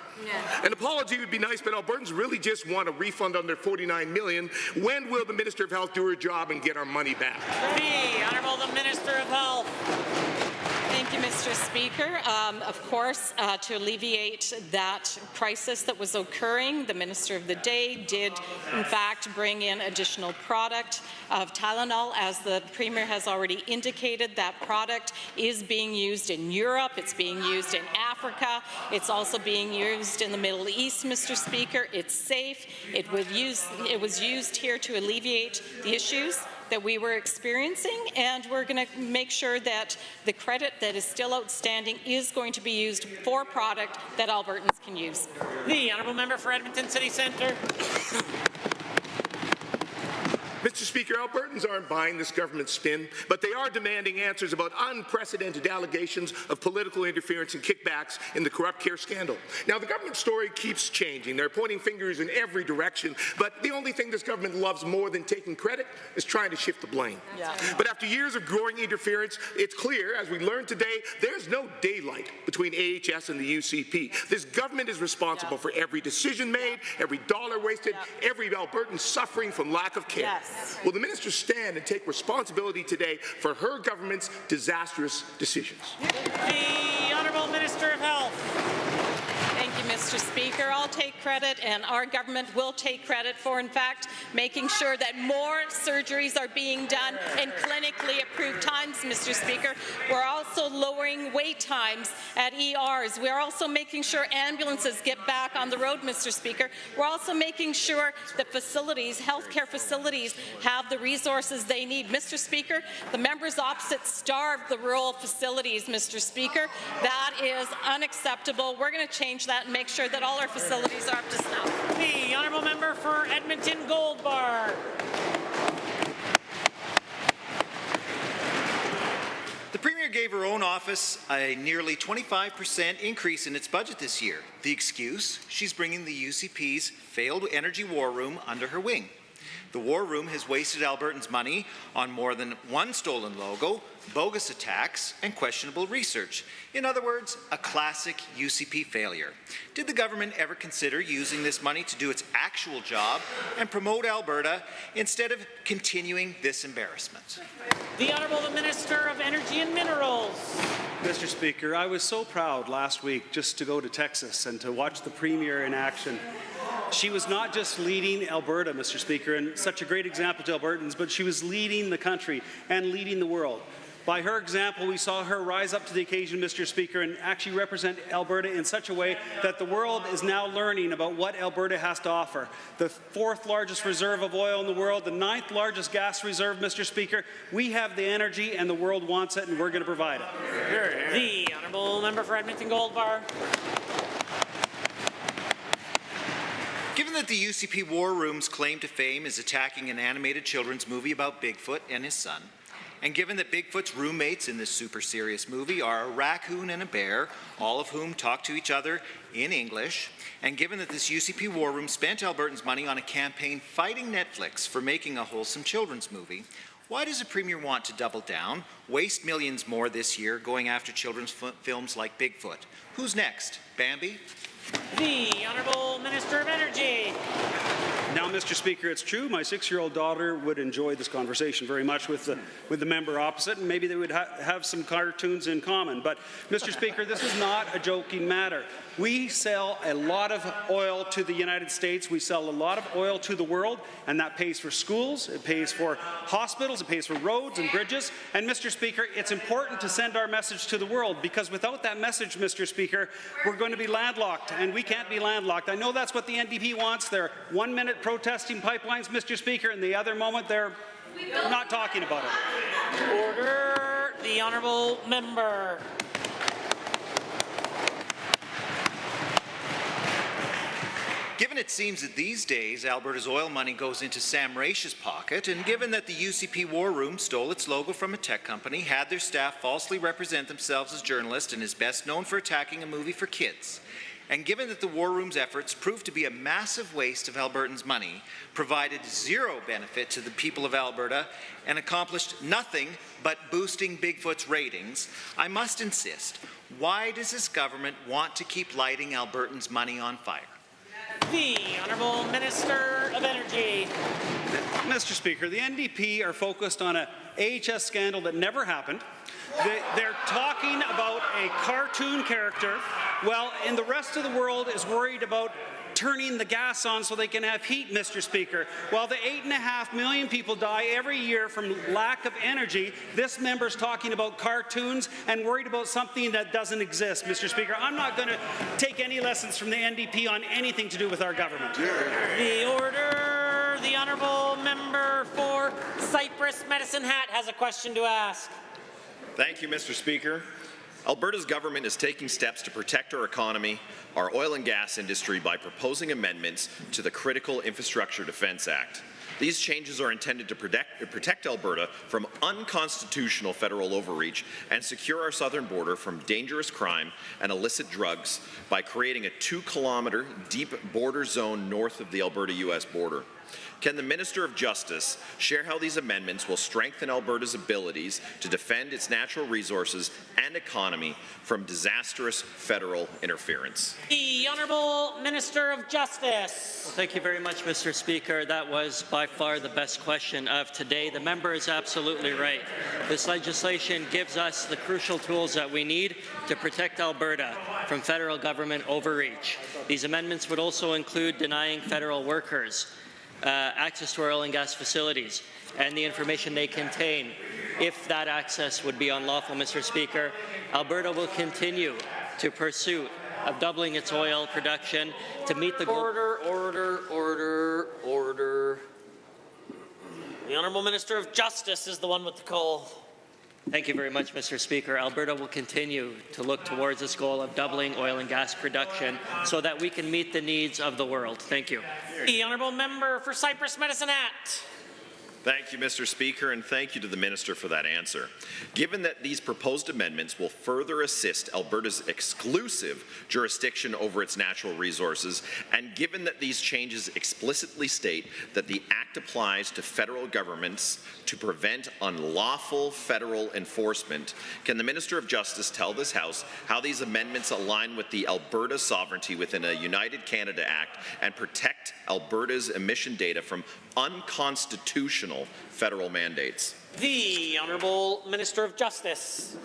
An apology would be nice, but Albertans really just want a refund on their $49 million. When will the Minister of Health do her job and get our money back? The Honourable the Minister of Health. Thank Thank you, Mr. Speaker. Of course, to alleviate that crisis that was occurring, the Minister of the Day did, in fact, bring in additional product of Tylenol. As the Premier has already indicated, that product is being used in Europe, it's being used in Africa, it's also being used in the Middle East, Mr. Speaker. It's safe. It was used here to alleviate the issues that we were experiencing, and we're going to make sure that the credit that is still outstanding is going to be used for product that Albertans can use. The Honourable Member for Edmonton City Centre. Mr. Speaker, Albertans aren't buying this government spin, but they are demanding answers about unprecedented allegations of political interference and kickbacks in the corrupt care scandal. Now, the government story keeps changing. They're pointing fingers in every direction, but the only thing this government loves more than taking credit is trying to shift the blame. Yeah. But after years of growing interference, it's clear, as we learned today, there's no daylight between AHS and the UCP. This government is responsible for every decision made, every dollar wasted, every Albertan suffering from lack of care. Yes. Will the minister stand and take responsibility today for her government's disastrous decisions? The Honourable Minister of Health. Thank you, Mr. Speaker. I'll take credit, and our government will take credit for, in fact, making sure that more surgeries are being done in clinically approved times, Mr. Speaker. We're also lowering wait times at ERs. We're also making sure ambulances get back on the road, Mr. Speaker. We're also making sure that facilities, healthcare facilities, have the resources they need. Mr. Speaker, the members opposite starved the rural facilities, Mr. Speaker. That is unacceptable. We're going to change that and make sure that all our facilities are up to snuff. The Honourable Member for Edmonton Gold Bar. The Premier gave her own office a nearly 25% increase in its budget this year. The excuse? She's bringing the UCP's failed energy war room under her wing. The war room has wasted Albertans' money on more than one stolen logo, bogus attacks, and questionable research. In other words, a classic UCP failure. Did the government ever consider using this money to do its actual job and promote Alberta instead of continuing this embarrassment? The Honourable Minister of Energy and Minerals. Mr. Speaker, I was so proud last week just to go to Texas and to watch the Premier in action. She was not just leading Alberta, Mr. Speaker, and such a great example to Albertans, but she was leading the country and leading the world. By her example, we saw her rise up to the occasion, Mr. Speaker, and actually represent Alberta in such a way that the world is now learning about what Alberta has to offer. The 4th largest reserve of oil in the world, the 9th largest gas reserve, Mr. Speaker. We have the energy and the world wants it, and we're going to provide it. The Honourable Member for Edmonton Gold Bar. Given that the UCP War Room's claim to fame is attacking an animated children's movie about Bigfoot and his son, and given that Bigfoot's roommates in this super serious movie are a raccoon and a bear, all of whom talk to each other in English, and given that this UCP War Room spent Albertans' money on a campaign fighting Netflix for making a wholesome children's movie, why does the Premier want to double down, waste millions more this year going after children's films like Bigfoot? Who's next? Bambi? The Honourable Minister of Energy. Now, Mr. Speaker, it's true, my 6-year-old daughter would enjoy this conversation very much with the member opposite, and maybe they would have some cartoons in common. But, Mr. Speaker, this is not a joking matter. We sell a lot of oil to the United States. We sell a lot of oil to the world, and that pays for schools, it pays for hospitals, it pays for roads and bridges. And, Mr. Speaker, it's important to send our message to the world, because without that message, Mr. Speaker, we're going to be landlocked, and we can't be landlocked. I know that's what the NDP wants. They're 1 minute protesting pipelines, Mr. Speaker, and the other moment they're not talking about it. Order. The Honourable Member. Given it seems that these days Alberta's oil money goes into Sam Raich's pocket, and given that the UCP War Room stole its logo from a tech company, had their staff falsely represent themselves as journalists, and is best known for attacking a movie for kids, and given that the War Room's efforts proved to be a massive waste of Albertans' money, provided zero benefit to the people of Alberta, and accomplished nothing but boosting Bigfoot's ratings, I must insist, why does this government want to keep lighting Albertans' money on fire? The Honourable Minister of Energy. Mr. Speaker, the NDP are focused on an AHS scandal that never happened. They're talking about a cartoon character, while in the rest of the world is worried about turning the gas on so they can have heat, Mr. Speaker. While the 8.5 million people die every year from lack of energy, this member's talking about cartoons and worried about something that doesn't exist, Mr. Speaker. I'm not going to take any lessons from the NDP on anything to do with our government. The order. The honourable member for Cypress Medicine Hat has a question to ask. Thank you, Mr. Speaker. Alberta's government is taking steps to protect our economy, our oil and gas industry by proposing amendments to the Critical Infrastructure Defence Act. These changes are intended to protect Alberta from unconstitutional federal overreach and secure our southern border from dangerous crime and illicit drugs by creating a 2-kilometre deep border zone north of the Alberta-US border. Can the Minister of Justice share how these amendments will strengthen Alberta's abilities to defend its natural resources and economy from disastrous federal interference? The Honourable Minister of Justice. Well, thank you very much, Mr. Speaker. That was by far the best question of today. The member is absolutely right. This legislation gives us the crucial tools that we need to protect Alberta from federal government overreach. These amendments would also include denying federal workers access to our oil and gas facilities and the information they contain. If that access would be unlawful, Mr. Speaker, Alberta will continue to pursue of doubling its oil production to meet the goal. Order. The Honourable Minister of Justice is the one with the call. Thank you very much, Mr. Speaker. Alberta will continue to look towards this goal of doubling oil and gas production so that we can meet the needs of the world. Thank you. The Honourable Member for Cypress Medicine Hat. Thank you, Mr. Speaker, and thank you to the Minister for that answer. Given that these proposed amendments will further assist Alberta's exclusive jurisdiction over its natural resources, and given that these changes explicitly state that the Act applies to federal governments to prevent unlawful federal enforcement, can the Minister of Justice tell this House how these amendments align with the Alberta sovereignty within a United Canada Act and protect Alberta's emission data from unconstitutional federal mandates? The Honourable Minister of Justice.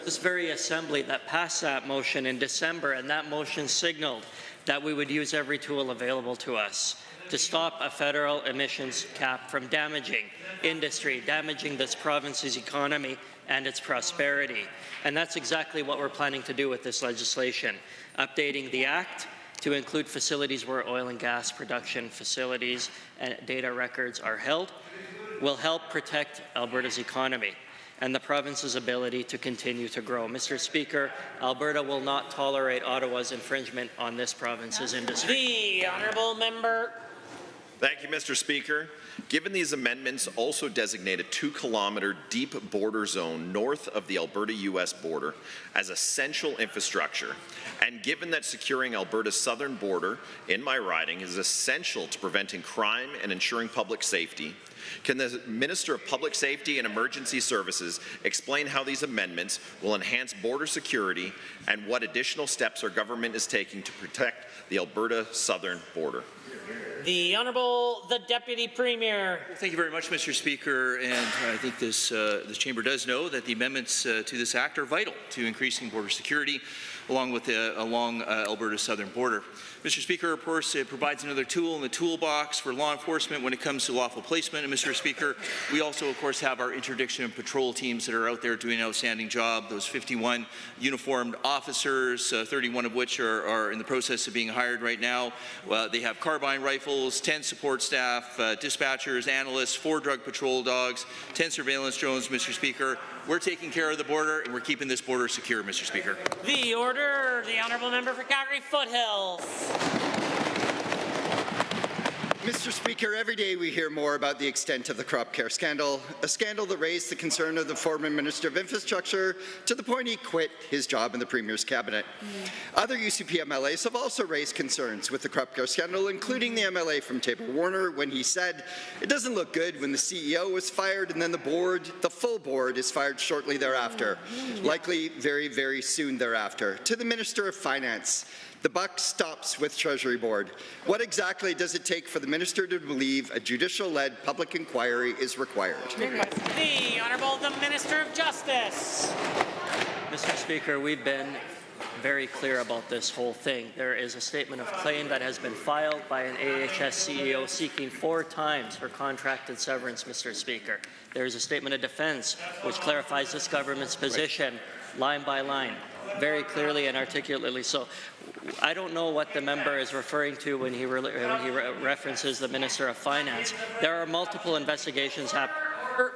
This very assembly that passed that motion in December, and that motion signaled that we would use every tool available to us to stop a federal emissions cap from damaging industry, damaging this province's economy and its prosperity. And that's exactly what we're planning to do with this legislation, updating the Act to include facilities where oil and gas production facilities and data records are held, will help protect Alberta's economy and the province's ability to continue to grow. Mr. Speaker, Alberta will not tolerate Ottawa's infringement on this province's industry. The Honourable Member. Thank you, Mr. Speaker. Given these amendments also designate a 2-kilometre deep border zone north of the Alberta-US border as essential infrastructure, and given that securing Alberta's southern border in my riding is essential to preventing crime and ensuring public safety, can the Minister of Public Safety and Emergency Services explain how these amendments will enhance border security and what additional steps our government is taking to protect the Alberta southern border? The Honourable the Deputy Premier. Thank you very much, Mr. Speaker. And I think this chamber does know that the amendments to this act are vital to increasing border security along Alberta's southern border. Mr. Speaker, of course, it provides another tool in the toolbox for law enforcement when it comes to lawful placement. And Mr. Speaker, we also, of course, have our interdiction patrol teams that are out there doing an outstanding job. Those 51 uniformed officers, 31 of which are in the process of being hired right now. They have carbine rifles, 10 support staff, dispatchers, analysts, 4 drug patrol dogs, 10 surveillance drones, Mr. Speaker. We're taking care of the border, and we're keeping this border secure, Mr. Speaker. The order. The Honourable Member for Calgary Foothills. Mr. Speaker, every day we hear more about the extent of the crop care scandal, a scandal that raised the concern of the former Minister of Infrastructure to the point he quit his job in the Premier's cabinet. Other UCP MLAs have also raised concerns with the crop care scandal, including the MLA from Taber-Warner, when he said, it doesn't look good when the CEO was fired and then the full board is fired shortly thereafter, likely very, very soon thereafter. To the Minister of Finance, The buck stops with Treasury Board. What exactly does it take for the minister to believe a judicial-led public inquiry is required? The Honourable the Minister of Justice. Mr. Speaker, we've been very clear about this whole thing. There is a statement of claim that has been filed by an AHS CEO seeking 4 times her contracted severance, Mr. Speaker. There is a statement of defense which clarifies this government's position line by line, very clearly and articulately. So I don't know what the member is referring to when he references the Minister of Finance. There are multiple investigations happening.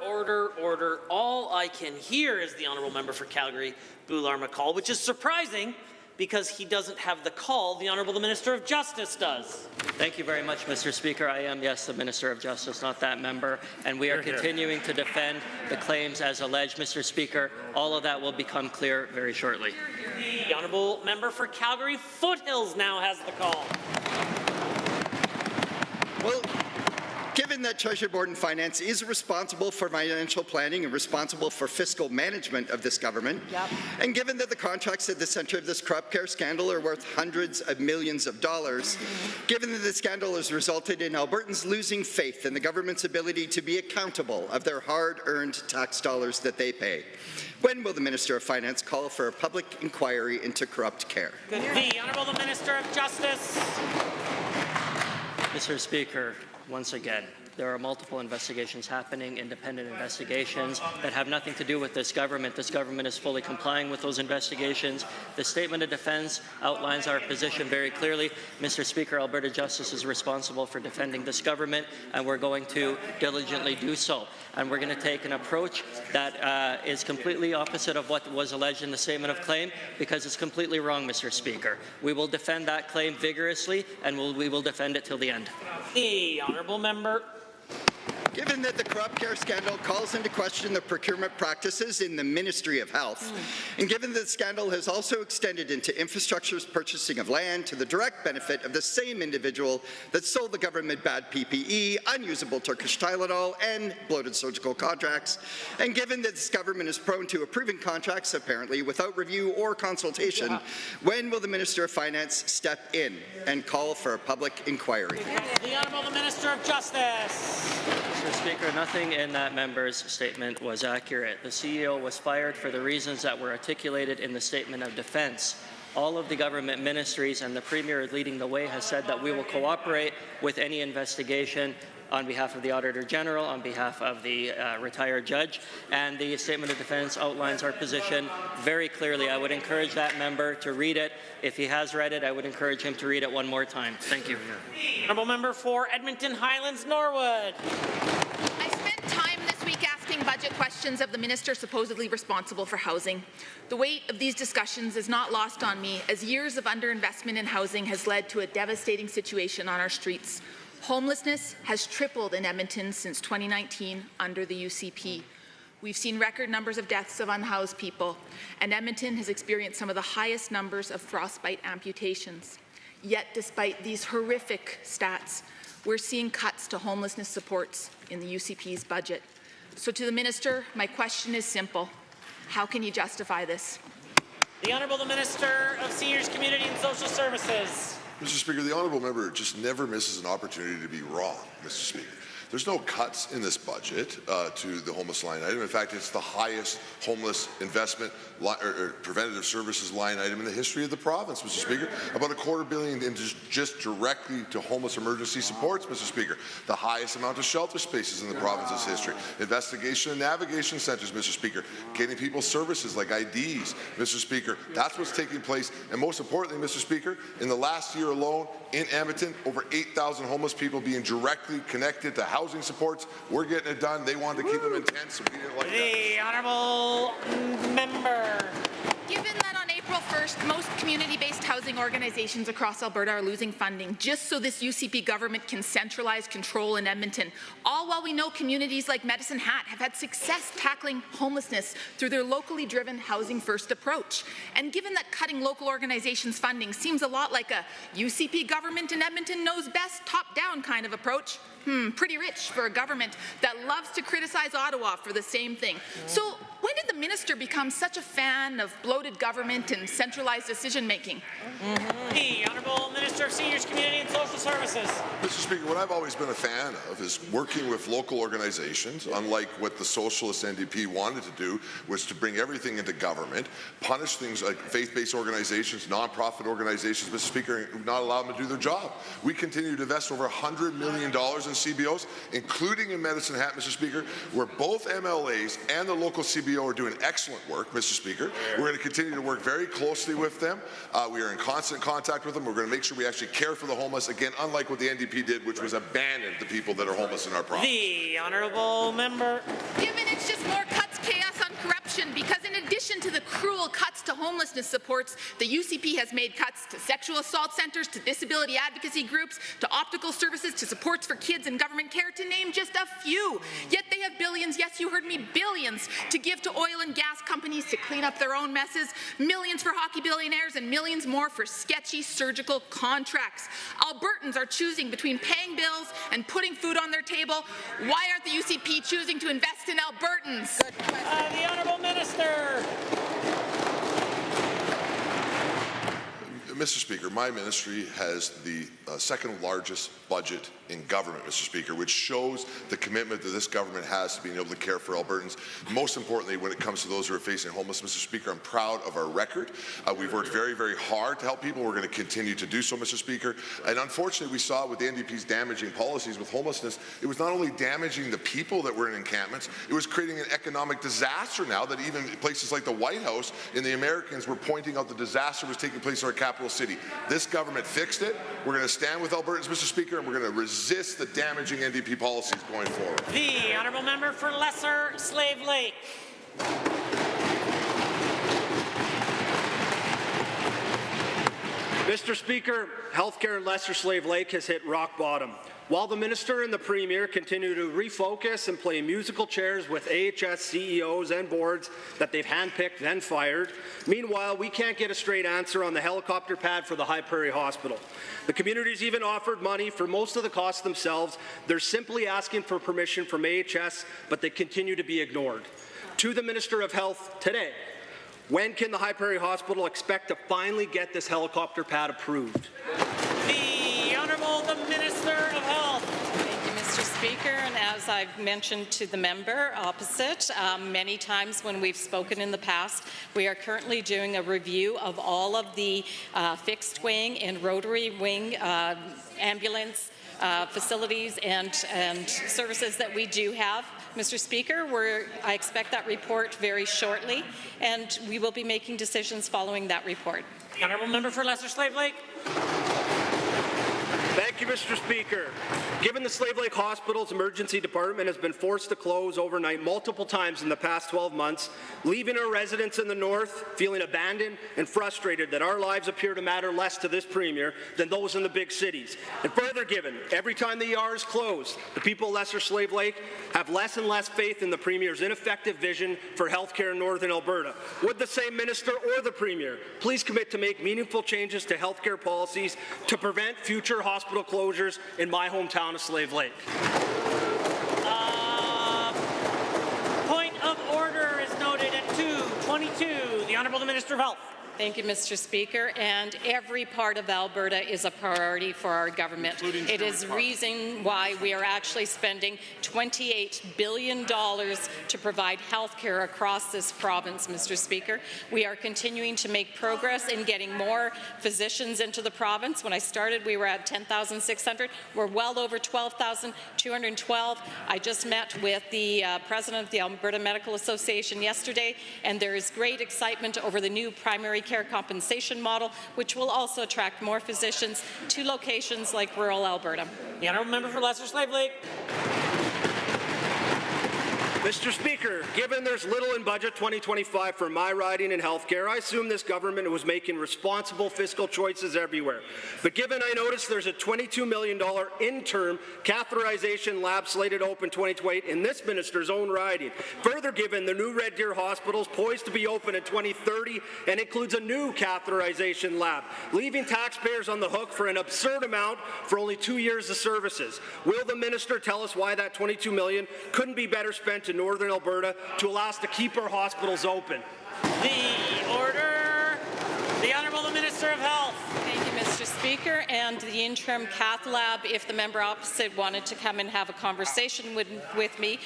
Order. All I can hear is the Honourable Member for Calgary, Boular-McCall, which is surprising because he doesn't have the call. The Honourable the Minister of Justice does. Thank you very much, Mr. Speaker. I am, yes, the Minister of Justice, not that member, and we are continuing to defend the claims as alleged, Mr. Speaker. All of that will become clear very shortly. The Honourable Member for Calgary Foothills now has the call. Well, given that Treasury Board and Finance is responsible for financial planning and responsible for fiscal management of this government, and given that the contracts at the centre of this crop care scandal are worth hundreds of millions of dollars, given that the scandal has resulted in Albertans losing faith in the government's ability to be accountable of their hard-earned tax dollars that they pay, when will the Minister of Finance call for a public inquiry into corrupt care? The Honourable the Minister of Justice. Mr. Speaker, once again, there are multiple investigations happening, independent investigations that have nothing to do with this government. This government is fully complying with those investigations. The statement of defense outlines our position very clearly. Mr. Speaker, Alberta Justice is responsible for defending this government, and we're going to diligently do so. And we're going to take an approach that is completely opposite of what was alleged in the statement of claim, because it's completely wrong, Mr. Speaker. We will defend that claim vigorously, and we will defend it till the end. The Honourable Member. Given that the crop care scandal calls into question the procurement practices in the Ministry of Health, and given that the scandal has also extended into infrastructure's purchasing of land to the direct benefit of the same individual that sold the government bad PPE, unusable Turkish Tylenol, and bloated surgical contracts, and given that this government is prone to approving contracts apparently without review or consultation, when will the Minister of Finance step in and call for a public inquiry? The Honourable the Minister of Justice. Mr. Speaker, nothing in that member's statement was accurate. The CEO was fired for the reasons that were articulated in the statement of defense. All of the government ministries and the Premier leading the way has said that we will cooperate with any investigation on behalf of the Auditor General, on behalf of the retired judge, and the statement of defense outlines our position very clearly. I would encourage that member to read it. If he has read it, I would encourage him to read it one more time. Thank you. Honourable Member for Edmonton Highlands Norwood. I spent time this week asking budget questions of the minister supposedly responsible for housing. The weight of these discussions is not lost on me, as years of underinvestment in housing has led to a devastating situation on our streets. Homelessness has tripled in Edmonton since 2019 under the UCP. We've seen record numbers of deaths of unhoused people, and Edmonton has experienced some of the highest numbers of frostbite amputations. Yet, despite these horrific stats, we're seeing cuts to homelessness supports in the UCP's budget. So to the Minister, my question is simple. How can you justify this? The Honourable the Minister of Seniors, Community and Social Services. Mr. Speaker, the Honourable Member just never misses an opportunity to be wrong, Mr. Speaker. There's no cuts in this budget to the homeless line item. In fact, it's the highest homeless investment or preventative services line item in the history of the province, Mr. Speaker. About $250 million in just directly to homeless emergency supports, Mr. Speaker. The highest amount of shelter spaces in the province's history. Investigation and navigation centres, Mr. Speaker. Getting people services like IDs, Mr. Speaker. That's what's taking place. And most importantly, Mr. Speaker, in the last year alone, in Edmonton, over 8,000 homeless people being directly connected to housing supports. We're getting it done. They wanted to keep them intense, so we didn't like that. The Honourable Member. Given that on April 1st, most community-based housing organizations across Alberta are losing funding just so this UCP government can centralize control in Edmonton, all while we know communities like Medicine Hat have had success tackling homelessness through their locally driven Housing First approach. And given that cutting local organizations' funding seems a lot like a UCP government in Edmonton knows best, top-down kind of approach, Pretty rich for a government that loves to criticize Ottawa for the same thing. So when did the minister become such a fan of bloated government and centralized decision-making? The Honourable Minister of Seniors, Community and Social Services. Mr. Speaker, what I've always been a fan of is working with local organizations, unlike what the Socialist NDP wanted to do, was to bring everything into government, punish things like faith-based organizations, non-profit organizations, Mr. Speaker, and not allow them to do their job. We continue to invest over $100 million in CBOs, including in Medicine Hat, Mr. Speaker, where both MLAs and the local CBO are doing excellent work, Mr. Speaker. We're going to continue to work very closely with them. We are in constant contact with them. We're going to make sure we actually care for the homeless, again, unlike what the NDP did, which was abandon the people that are homeless in our province. The Honourable Member. Given it's just more cuts, chaos on corruption, because in addition to the cruel cuts to homelessness supports, the UCP has made cuts to sexual assault centres, to disability advocacy groups, to optical services, to supports for kids and government care, to name just a few. Yet they have billions, yes, you heard me, billions, to give to oil and gas companies to clean up their own messes, millions for hockey billionaires, and millions more for sketchy surgical contracts. Albertans are choosing between paying bills and putting food on their table. Why aren't the UCP choosing to invest in Albertans? The Honourable Minister. Mr. Speaker, my ministry has the second largest budget in government, Mr. Speaker, which shows the commitment that this government has to being able to care for Albertans. Most importantly, when it comes to those who are facing homelessness, Mr. Speaker, I'm proud of our record. We've worked very, very hard to help people. We're going to continue to do so, Mr. Speaker. And unfortunately, we saw with the NDP's damaging policies with homelessness, it was not only damaging the people that were in encampments, it was creating an economic disaster now that even places like the White House and the Americans were pointing out the disaster was taking place in our capital city. This government fixed it. We're going to stand with Albertans, Mr. Speaker, and we're going to resist the damaging NDP policies going forward. The Honourable Member for Lesser Slave Lake. Mr. Speaker, healthcare in Lesser Slave Lake has hit rock bottom. While the Minister and the Premier continue to refocus and play musical chairs with AHS CEOs and boards that they've handpicked and fired, meanwhile, we can't get a straight answer on the helicopter pad for the High Prairie Hospital. The community's even offered money for most of the costs themselves. They're simply asking for permission from AHS, but they continue to be ignored. To the Minister of Health today, when can the High Prairie Hospital expect to finally get this helicopter pad approved? The Honourable the Minister of Health. Thank you, Mr. Speaker. And as I've mentioned to the member opposite many times when we've spoken in the past, we are currently doing a review of all of the fixed wing and rotary wing ambulance facilities and services that we do have. Mr. Speaker, I expect that report very shortly, and we will be making decisions following that report. The Honourable Member for Lesser Slave Lake. Thank you, Mr. Speaker. Given the Slave Lake Hospital's emergency department has been forced to close overnight multiple times in the past 12 months, leaving our residents in the north feeling abandoned and frustrated that our lives appear to matter less to this Premier than those in the big cities. And further given, every time the ER is closed, the people of Lesser Slave Lake have less and less faith in the Premier's ineffective vision for health care in Northern Alberta. Would the same Minister or the Premier please commit to make meaningful changes to health care policies to prevent future hospital closures in my hometown of Slave Lake? Point of order is noted at 2:22. The Honourable Minister of Health. Thank you, Mr. Speaker. And every part of Alberta is a priority for our government. It is reason why we are actually spending $28 billion to provide health care across this province, Mr. Speaker. We are continuing to make progress in getting more physicians into the province. When I started, we were at 10,600. We're well over 12,212. I just met with the president of the Alberta Medical Association yesterday, and there is great excitement over the new primary care compensation model, which will also attract more physicians to locations like rural Alberta. The Honourable Member for Lesser Slave Lake. Mr. Speaker, given there's little in Budget 2025 for my riding and healthcare, I assume this government was making responsible fiscal choices everywhere. But given I noticed there's a $22 million interim catheterization lab slated open 2028 in this minister's own riding, further given the new Red Deer hospitals poised to be open in 2030 and includes a new catheterization lab, leaving taxpayers on the hook for an absurd amount for only 2 years of services. Will the minister tell us why that $22 million couldn't be better spent in Northern Alberta to allow us to keep our hospitals open? The order. The Honourable the Minister of Health. Thank you, Mr. Speaker. And the interim cath lab, if the member opposite wanted to come and have a conversation with me,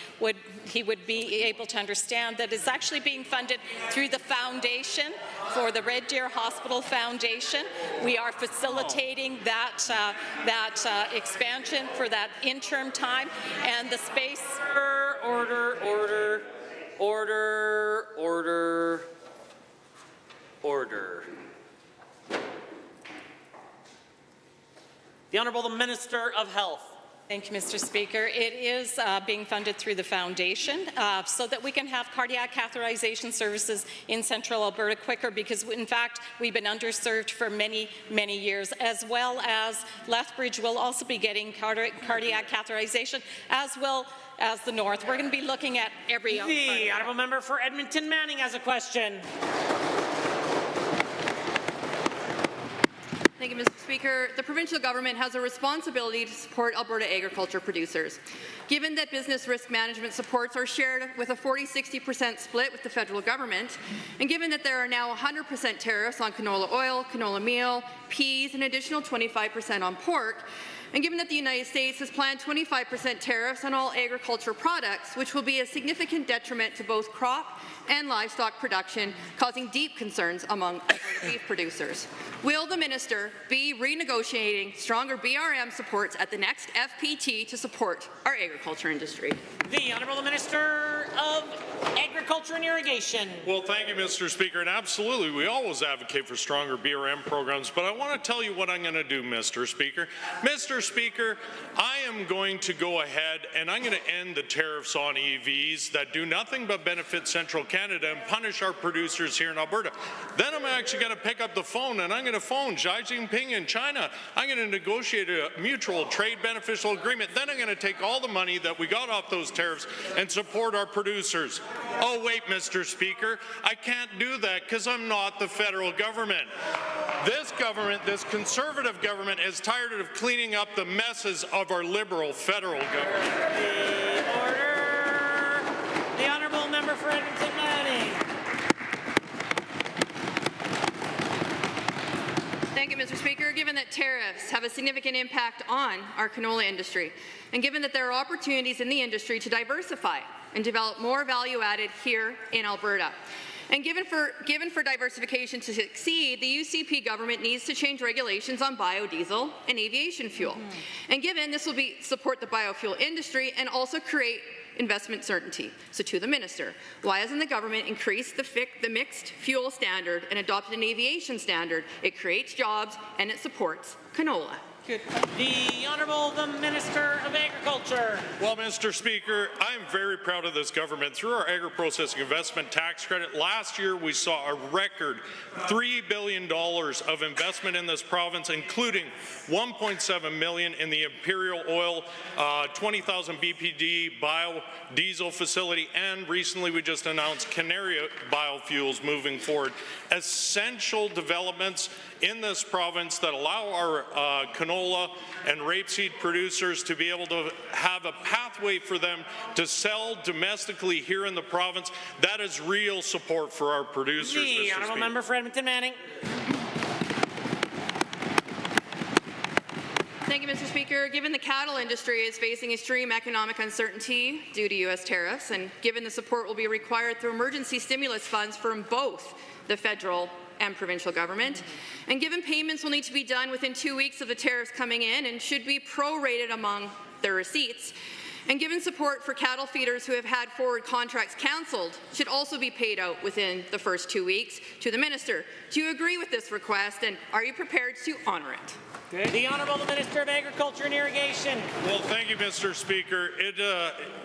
he would be able to understand that it's actually being funded through the foundation for the Red Deer Hospital Foundation. We are facilitating that expansion for that interim time, and the space. Order. The Honourable the Minister of Health. Thank you, Mr. Speaker. It is being funded through the foundation so that we can have cardiac catheterization services in Central Alberta quicker, because in fact we've been underserved for many, many years, as well as Lethbridge will also be getting cardiac catheterization, as well as the North. We're going to be looking at every other. The Honourable Member for Edmonton Manning has a question. Thank you, Mr. Speaker. The provincial government has a responsibility to support Alberta agriculture producers. Given that business risk management supports are shared with a 40-60% split with the federal government, and given that there are now 100% tariffs on canola oil, canola meal, peas, and an additional 25% on pork, and given that the United States has planned 25% tariffs on all agriculture products, which will be a significant detriment to both crop and livestock production, causing deep concerns among Alberta beef producers. Will the minister be renegotiating stronger BRM supports at the next FPT to support our agriculture industry? The Honourable Minister of Agriculture and Irrigation. Well, thank you, Mr. Speaker. And absolutely, we always advocate for stronger BRM programs, but I want to tell you what I'm going to do, Mr. Speaker. Mr. Speaker, I am going to go ahead and I'm going to end the tariffs on EVs that do nothing but benefit Central Canada and punish our producers here in Alberta. Then I'm actually going to pick up the phone and I'm going to phone Xi Jinping in China. I'm going to negotiate a mutual trade beneficial agreement. Then I'm going to take all the money that we got off those tariffs and support our producers. Oh, wait, Mr. Speaker, I can't do that because I'm not the federal government. This government, this Conservative government, is tired of cleaning up the messes of our Liberal federal government. The order. The Honourable Member for Edmonton Manning. Thank you, Mr. Speaker. Given that tariffs have a significant impact on our canola industry, and given that there are opportunities in the industry to diversify and develop more value added here in Alberta, and given for diversification to succeed, the UCP government needs to change regulations on biodiesel and aviation fuel. And given this will support the biofuel industry and also create investment certainty. So to the minister, why hasn't the government increased the mixed fuel standard and adopted an aviation standard? It creates jobs and it supports canola. Good. The Honourable the Minister of Agriculture. Well, Mr. Speaker, I'm very proud of this government. Through our agri-processing investment tax credit, last year we saw a record $3 billion of investment in this province, including $1.7 million in the Imperial Oil, 20,000 BPD biodiesel facility, and recently we just announced Canary biofuels moving forward. Essential developments in this province that allow our canola and rapeseed producers to be able to have a pathway for them to sell domestically here in the province. That is real support for our producers. The Honourable Member for Edmonton Manning. Thank you, Mr. Speaker. Given the cattle industry is facing extreme economic uncertainty due to U.S. tariffs, and given the support will be required through emergency stimulus funds from both the federal and provincial government, and given payments will need to be done within 2 weeks of the tariffs coming in and should be prorated among their receipts, and given support for cattle feeders who have had forward contracts cancelled should also be paid out within the first 2 weeks, to the minister, do you agree with this request and are you prepared to honour it? Okay. The Honourable Minister of Agriculture and Irrigation. Well, thank you, Mr. Speaker.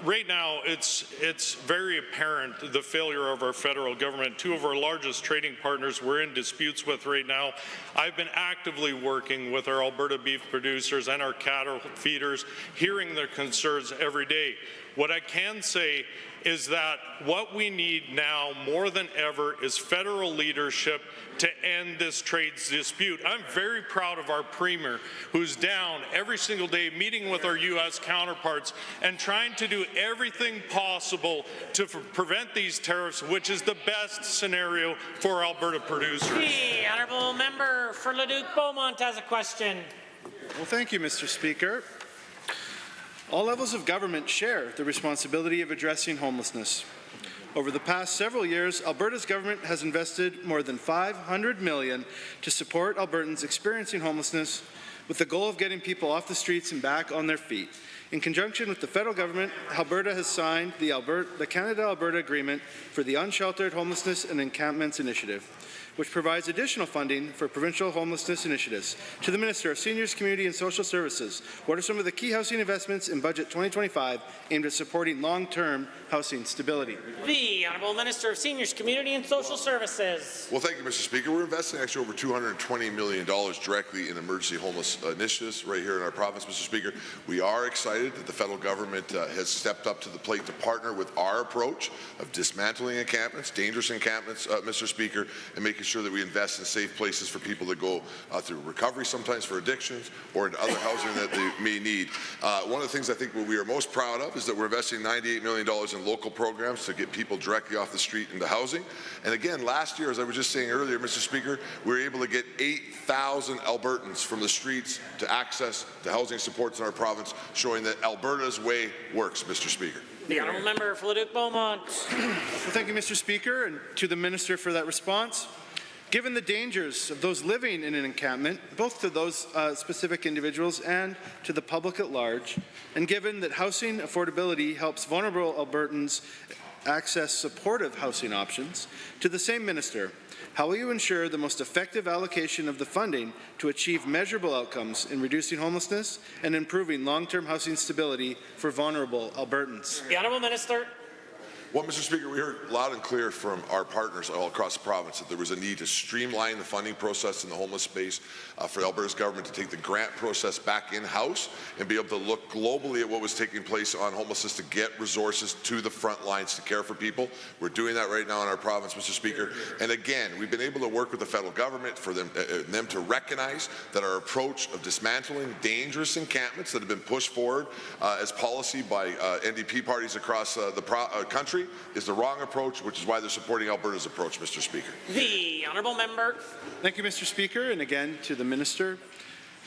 Right now, it's very apparent the failure of our federal government. Two of our largest trading partners we're in disputes with right now. I've been actively working with our Alberta beef producers and our cattle feeders, hearing their concerns every day. What I can say is that what we need now more than ever is federal leadership to end this trade dispute. I'm very proud of our Premier, who's down every single day meeting with our U.S. counterparts and trying to do everything possible to prevent these tariffs, which is the best scenario for Alberta producers. The Honourable Member for Leduc-Beaumont has a question. Well, thank you, Mr. Speaker. All levels of government share the responsibility of addressing homelessness. Over the past several years, Alberta's government has invested more than $500 million to support Albertans experiencing homelessness, with the goal of getting people off the streets and back on their feet. In conjunction with the federal government, Alberta has signed the Canada-Alberta Agreement for the Unsheltered Homelessness and Encampments Initiative, which provides additional funding for provincial homelessness initiatives. To the Minister of Seniors, Community and Social Services, what are some of the key housing investments in Budget 2025 aimed at supporting long-term housing stability? The Honourable Minister of Seniors, Community and Social Services. Well, thank you, Mr. Speaker. We're investing actually over $220 million directly in emergency homeless initiatives right here in our province, Mr. Speaker. We are excited that the federal government has stepped up to the plate to partner with our approach of dismantling encampments, dangerous encampments, Mr. Speaker, and making sure that we invest in safe places for people to go through recovery, sometimes for addictions, or into other housing that they may need. One of the things I think we are most proud of is that we're investing $98 million in local programs to get people directly off the street into housing. And again, last year, as I was just saying earlier, Mr. Speaker, we were able to get 8,000 Albertans from the streets to access to housing supports in our province, showing that Alberta's way works, Mr. Speaker. The Honourable Member for Leduc-Beaumont. Well, thank you, Mr. Speaker, and to the Minister for that response. Given the dangers of those living in an encampment, both to those specific individuals and to the public at large, and given that housing affordability helps vulnerable Albertans access supportive housing options, to the same Minister, how will you ensure the most effective allocation of the funding to achieve measurable outcomes in reducing homelessness and improving long-term housing stability for vulnerable Albertans? The Honourable Minister. Well, Mr. Speaker, we heard loud and clear from our partners all across the province that there was a need to streamline the funding process in the homeless space for Alberta's government to take the grant process back in-house and be able to look globally at what was taking place on homelessness to get resources to the front lines to care for people. We're doing that right now in our province, Mr. Speaker. And again, we've been able to work with the federal government for them to recognize that our approach of dismantling dangerous encampments that have been pushed forward as policy by NDP parties across the country is the wrong approach, which is why they're supporting Alberta's approach, Mr. Speaker. The Honourable Member. Thank you, Mr. Speaker, and again to the Minister.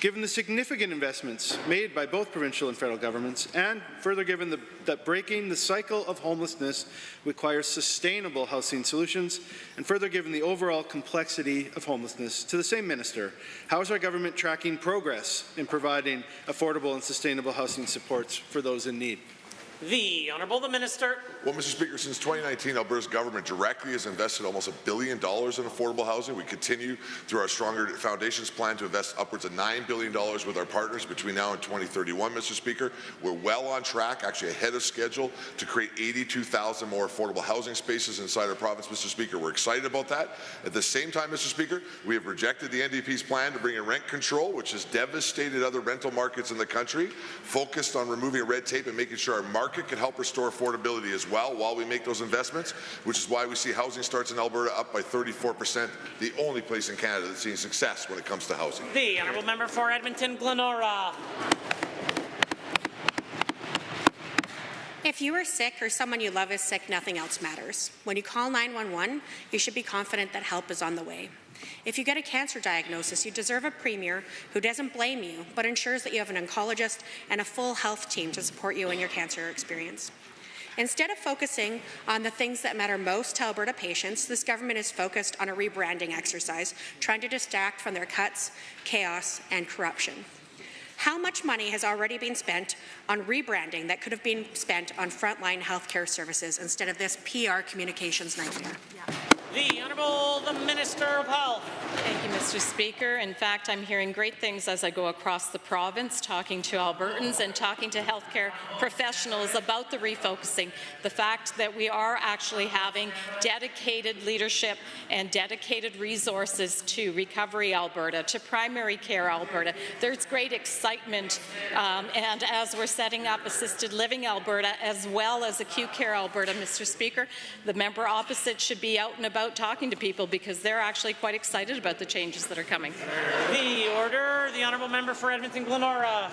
Given the significant investments made by both provincial and federal governments, and further given that breaking the cycle of homelessness requires sustainable housing solutions, and further given the overall complexity of homelessness, to the same Minister, how is our government tracking progress in providing affordable and sustainable housing supports for those in need? The Honourable the Minister. Well, Mr. Speaker, since 2019, Alberta's government directly has invested almost $1 billion in affordable housing. We continue through our Stronger Foundations plan to invest upwards of $9 billion with our partners between now and 2031, Mr. Speaker. We're well on track, actually ahead of schedule, to create 82,000 more affordable housing spaces inside our province, Mr. Speaker. We're excited about that. At the same time, Mr. Speaker, we have rejected the NDP's plan to bring in rent control, which has devastated other rental markets in the country, focused on removing red tape and making sure our market can help restore affordability as well while we make those investments, which is why we see housing starts in Alberta up by 34%, the only place in Canada that's seeing success when it comes to housing. The Honourable Member for Edmonton Glenora. If you are sick or someone you love is sick, nothing else matters. When you call 911, you should be confident that help is on the way. If you get a cancer diagnosis, you deserve a Premier who doesn't blame you, but ensures that you have an oncologist and a full health team to support you in your cancer experience. Instead of focusing on the things that matter most to Alberta patients, this government is focused on a rebranding exercise, trying to distract from their cuts, chaos, and corruption. How much money has already been spent on rebranding that could have been spent on frontline healthcare services instead of this PR communications nightmare? Yeah. The Honourable the Minister of Health. Thank you, Mr. Speaker. In fact, I'm hearing great things as I go across the province, talking to Albertans and talking to healthcare professionals about the refocusing. The fact that we are actually having dedicated leadership and dedicated resources to Recovery Alberta, to Primary Care Alberta. There's great excitement, and as we're setting up Assisted Living Alberta as well as Acute Care Alberta, Mr. Speaker, the member opposite should be out and about talking to people because they're actually quite excited about the changes that are coming. The order, the Honourable Member for Edmonton-Glenora.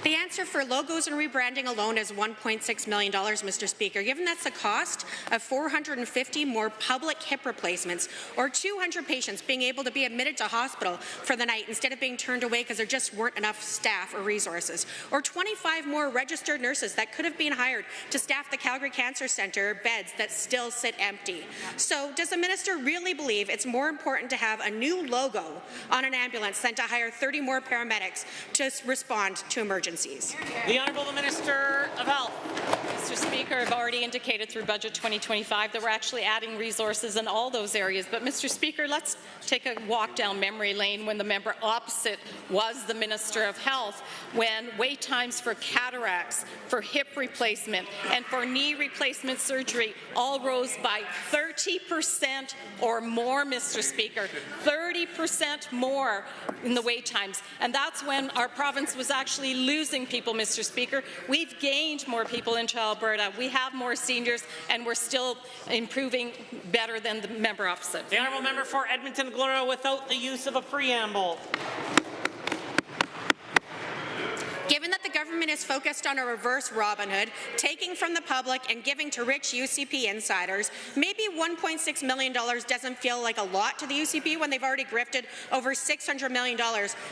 The answer for logos and rebranding alone is $1.6 million, Mr. Speaker. Given that's the cost of 450 more public hip replacements or 200 patients being able to be admitted to hospital for the night instead of being turned away because there just weren't enough staff or resources, or 25 more registered nurses that could have been hired to staff the Calgary Cancer Centre beds that still sit empty. So does the minister really believe it's more important to have a new logo on an ambulance than to hire 30 more paramedics to respond to emergencies? The Honourable the Minister of Health. Mr. Speaker, I've already indicated through Budget 2025 that we're actually adding resources in all those areas. But, Mr. Speaker, let's take a walk down memory lane when the member opposite was the Minister of Health, when wait times for cataracts, for hip replacement, and for knee replacement surgery all rose by 30% or more, Mr. Speaker. 30% more in the wait times. And that's when our province was actually losing people, Mr. Speaker. We've gained more people into Alberta. We have more seniors, and we're still improving better than the member opposite. The Honourable Member for Edmonton-Glenora without the use of a preamble. Given that the government is focused on a reverse Robin Hood, taking from the public and giving to rich UCP insiders, maybe $1.6 million doesn't feel like a lot to the UCP when they've already grifted over $600 million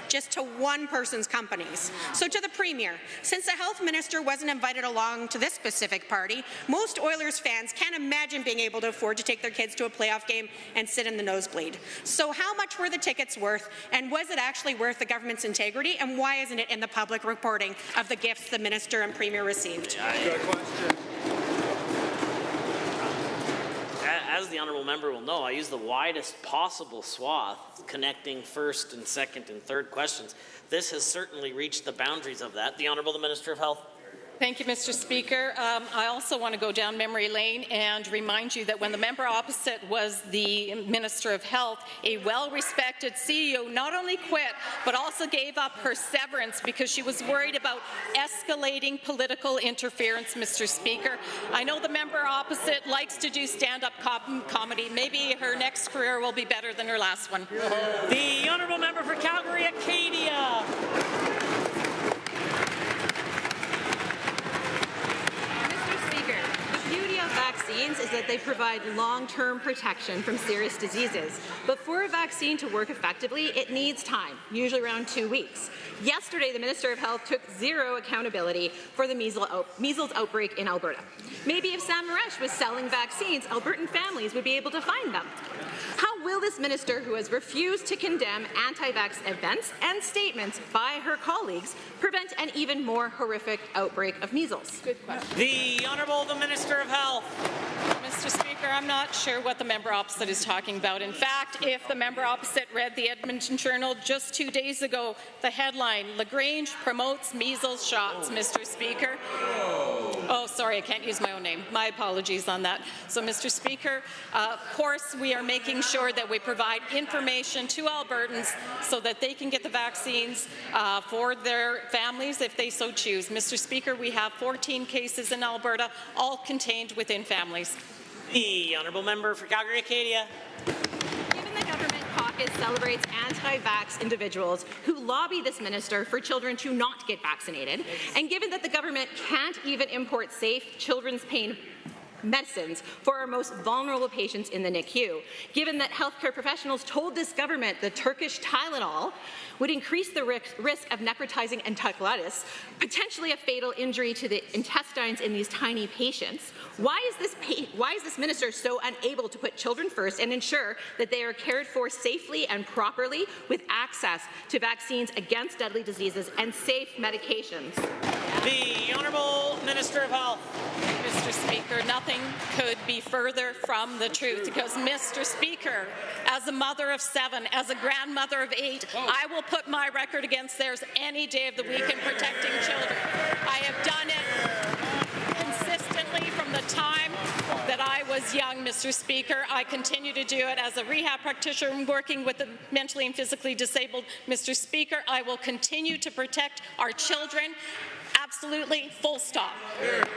just to one person's companies. So to the Premier, since the Health Minister wasn't invited along to this specific party, most Oilers fans can't imagine being able to afford to take their kids to a playoff game and sit in the nosebleed. So how much were the tickets worth, and was it actually worth the government's integrity, and why isn't it in the public reporting of the gifts the Minister and Premier received? Good question. As the honourable member will know, I use the widest possible swath connecting first and second and third questions. This has certainly reached the boundaries of that. The Honourable the Minister of Health. Thank you, Mr. Speaker. I also want to go down memory lane and remind you that when the member opposite was the Minister of Health, a well-respected CEO not only quit, but also gave up her severance because she was worried about escalating political interference, Mr. Speaker. I know the member opposite likes to do stand-up comedy. Maybe her next career will be better than her last one. The Honourable Member for Calgary Acadia. Vaccines is that they provide long-term protection from serious diseases. But for a vaccine to work effectively, it needs time, usually around 2 weeks. Yesterday, the Minister of Health took zero accountability for the measles outbreak in Alberta. Maybe if Sam Maresh was selling vaccines, Albertan families would be able to find them. How will this minister, who has refused to condemn anti-vax events and statements by her colleagues, prevent an even more horrific outbreak of measles? Good question. The Honourable the Minister of Health. Mr. Speaker, I'm not sure what the member opposite is talking about. In fact, if the member opposite read the Edmonton Journal just 2 days ago, the headline, LaGrange promotes measles shots, Mr. Speaker. Oh, sorry, I can't use my own name. My apologies on that. So, Mr. Speaker, of course, we are making sure that we provide information to Albertans so that they can get the vaccines for their families if they so choose. Mr. Speaker, we have 14 cases in Alberta, all contained within families. The Honourable Member for Calgary Acadia. Given the government caucus celebrates anti-vax individuals who lobby this minister for children to not get vaccinated, and given that the government can't even import safe children's pain medicines for our most vulnerable patients in the NICU, given that healthcare professionals told this government the Turkish Tylenol would increase the risk of necrotizing enterocolitis, potentially a fatal injury to the intestines in these tiny patients, why is this minister so unable to put children first and ensure that they are cared for safely and properly with access to vaccines against deadly diseases and safe medications? The Honourable Minister of Health. Mr. Mr. Speaker. Nothing could be further from the truth because, Mr. Speaker, as a mother of 7, as a grandmother of 8, I will put my record against theirs any day of the week in protecting children. I have done it consistently from the time that I was young, Mr. Speaker. I continue to do it as a rehab practitioner working with the mentally and physically disabled. Mr. Speaker, I will continue to protect our children. Absolutely, full stop.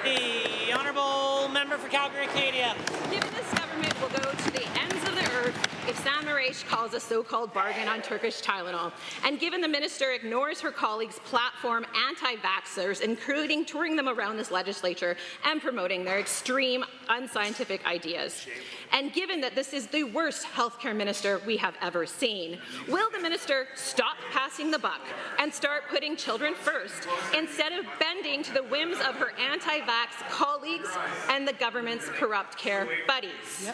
The honourable member for Calgary-Acadia. Given this government will go to the ends of the earth if Sam Maresh calls a so-called bargain on Turkish Tylenol, and given the minister ignores her colleagues' platform anti-vaxxers, including touring them around this legislature and promoting their extreme, unscientific ideas, and given that this is the worst healthcare minister we have ever seen, will the minister stop passing the buck and start putting children first instead of bending to the whims of her anti-vax colleagues and the government's corrupt care buddies?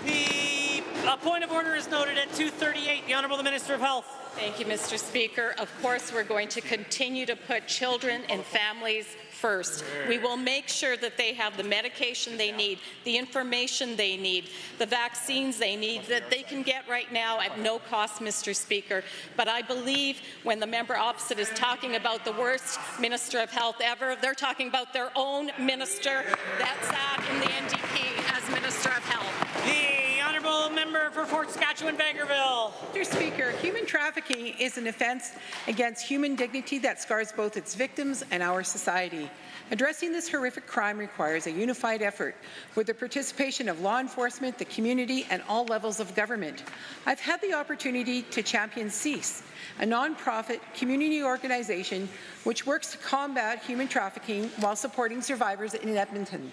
The point of order is noted at 2:38. The Honourable Minister of Health. Thank you, Mr. Speaker. Of course, we're going to continue to put children and families first. We will make sure that they have the medication they need, the information they need, the vaccines they need that they can get right now at no cost, Mr. Speaker. But I believe when the member opposite is talking about the worst Minister of Health ever, they're talking about their own minister that sat in the NDP as Minister of Health. The honourable member for Fort Saskatchewan-Vegreville. Mr. Speaker, human trafficking is an offence against human dignity that scars both its victims and our society. Addressing this horrific crime requires a unified effort with the participation of law enforcement, the community, and all levels of government. I've had the opportunity to champion CEASE, a non-profit community organization which works to combat human trafficking while supporting survivors in Edmonton.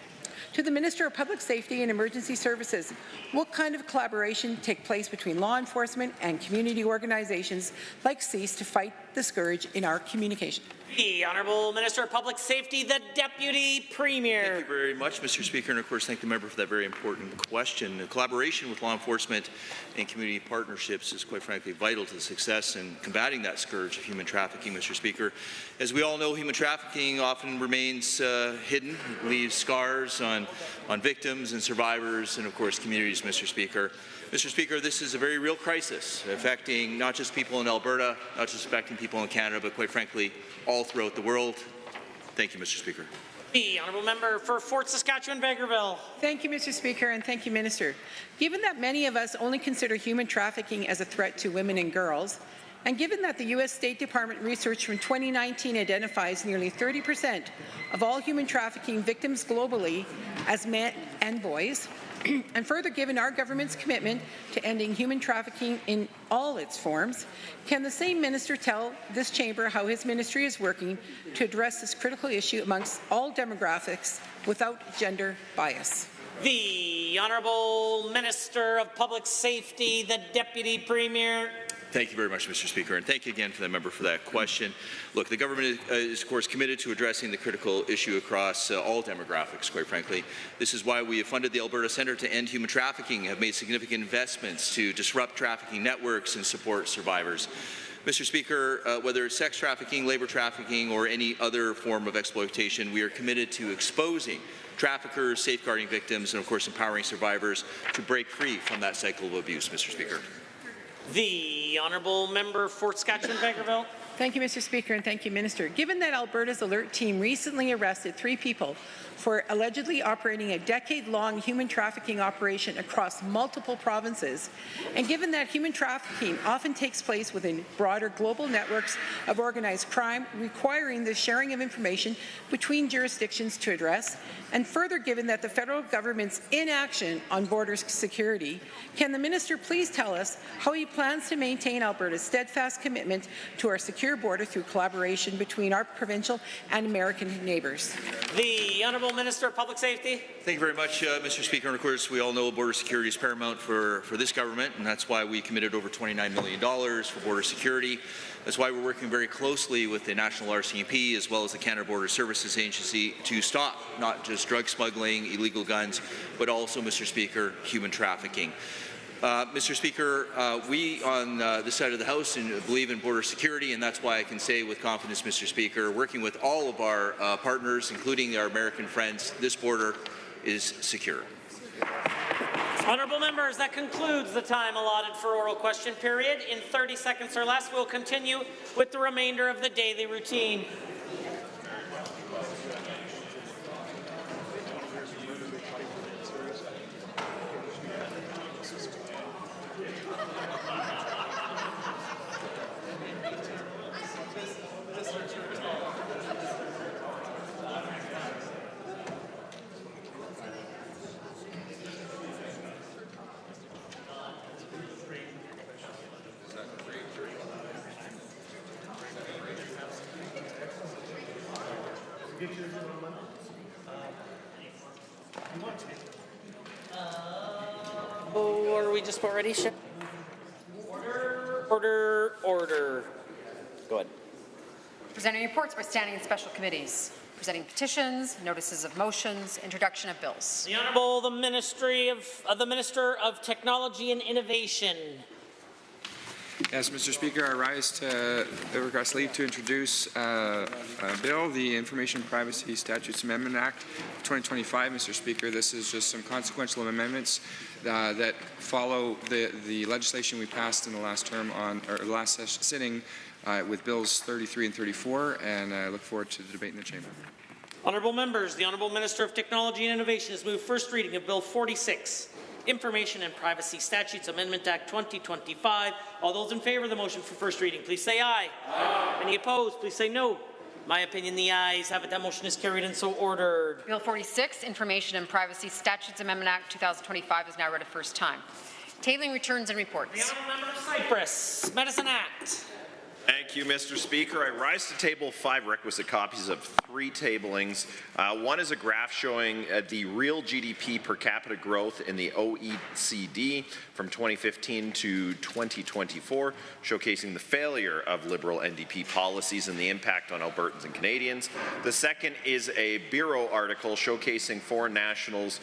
To the Minister of Public Safety and Emergency Services, what kind of collaboration take place between law enforcement and community organizations like CEASE to fight the scourge in our communication? The Honourable Minister of Public Safety, the Deputy Premier. Thank you very much, Mr. Speaker, and of course thank the member for that very important question. The collaboration with law enforcement and community partnerships is quite frankly vital to the success in combating that scourge of human trafficking, Mr. Speaker. As we all know, human trafficking often remains hidden, leaves scars on victims and survivors and of course communities, Mr. Speaker. Mr. Speaker, this is a very real crisis affecting not just people in Alberta, not just affecting people in Canada, but quite frankly all throughout the world. Thank you, Mr. Speaker. The honourable member for Fort Saskatchewan-Vegreville. Thank you, Mr. Speaker, and thank you, Minister. Given that many of us only consider human trafficking as a threat to women and girls, and given that the U.S. State Department research from 2019 identifies nearly 30% of all human trafficking victims globally as men and boys, and further given our government's commitment to ending human trafficking in all its forms, can the same minister tell this chamber how his ministry is working to address this critical issue amongst all demographics without gender bias? The Honourable Minister of Public Safety, the Deputy Premier. Thank you very much, Mr. Speaker, and thank you again for the member for that question. Look, the government is, of course, committed to addressing the critical issue across all demographics, quite frankly. This is why we have funded the Alberta Centre to End Human Trafficking, have made significant investments to disrupt trafficking networks and support survivors. Mr. Speaker, whether it's sex trafficking, labour trafficking, or any other form of exploitation, we are committed to exposing traffickers, safeguarding victims, and, of course, empowering survivors to break free from that cycle of abuse, Mr. Speaker. The honourable member for Saskatchewan-Vegreville. Thank you, Mr. Speaker, and thank you, Minister. Given that Alberta's alert team recently arrested 3 people for allegedly operating a decade-long human trafficking operation across multiple provinces, and given that human trafficking often takes place within broader global networks of organized crime, requiring the sharing of information between jurisdictions to address, and further given that the federal government's inaction on border security, can the minister please tell us how he plans to maintain Alberta's steadfast commitment to our secure border through collaboration between our provincial and American neighbours? The Honourable Minister of Public Safety. Thank you very much, Mr. Speaker. And of course, we all know border security is paramount for this government, and that's why we committed over $29 million for border security. That's why we're working very closely with the National RCMP as well as the Canada Border Services Agency to stop not just drug smuggling, illegal guns, but also, Mr. Speaker, human trafficking. Mr. Speaker, we on this side of the House believe in border security, and that's why I can say with confidence, Mr. Speaker, working with all of our partners, including our American friends, this border is secure. Honourable members, that concludes the time allotted for oral question period. In 30 seconds or less, we'll continue with the remainder of the daily routine. Or are we just already? Order. Go ahead. Presenting reports by standing and special committees. Presenting petitions, notices of motions, introduction of bills. The Honourable the Minister of Technology and Innovation. Yes, Mr. Speaker, I rise to request leave to introduce a bill, the Information Privacy Statutes Amendment Act of 2025. Mr. Speaker, this is just some consequential amendments that follow the legislation we passed in the last term last sitting with bills 33 and 34, and I look forward to the debate in the chamber. Honourable members, the Honourable Minister of Technology and Innovation has moved first reading of Bill 46. Information and Privacy Statutes Amendment Act 2025. All those in favour of the motion for first reading, please say aye. Aye. Any opposed, please say no. My opinion, the ayes have it. That motion is carried and so ordered. Bill 46, Information and Privacy Statutes Amendment Act 2025 is now read a first time. Tabling returns and reports. The Honourable Member of Cypress, Medicine Act. Thank you, Mr. Speaker. I rise to table 5 requisite copies of 3 tablings. One is a graph showing the real GDP per capita growth in the OECD from 2015 to 2024, showcasing the failure of Liberal NDP policies and the impact on Albertans and Canadians. The second is a Bureau article showcasing foreign nationals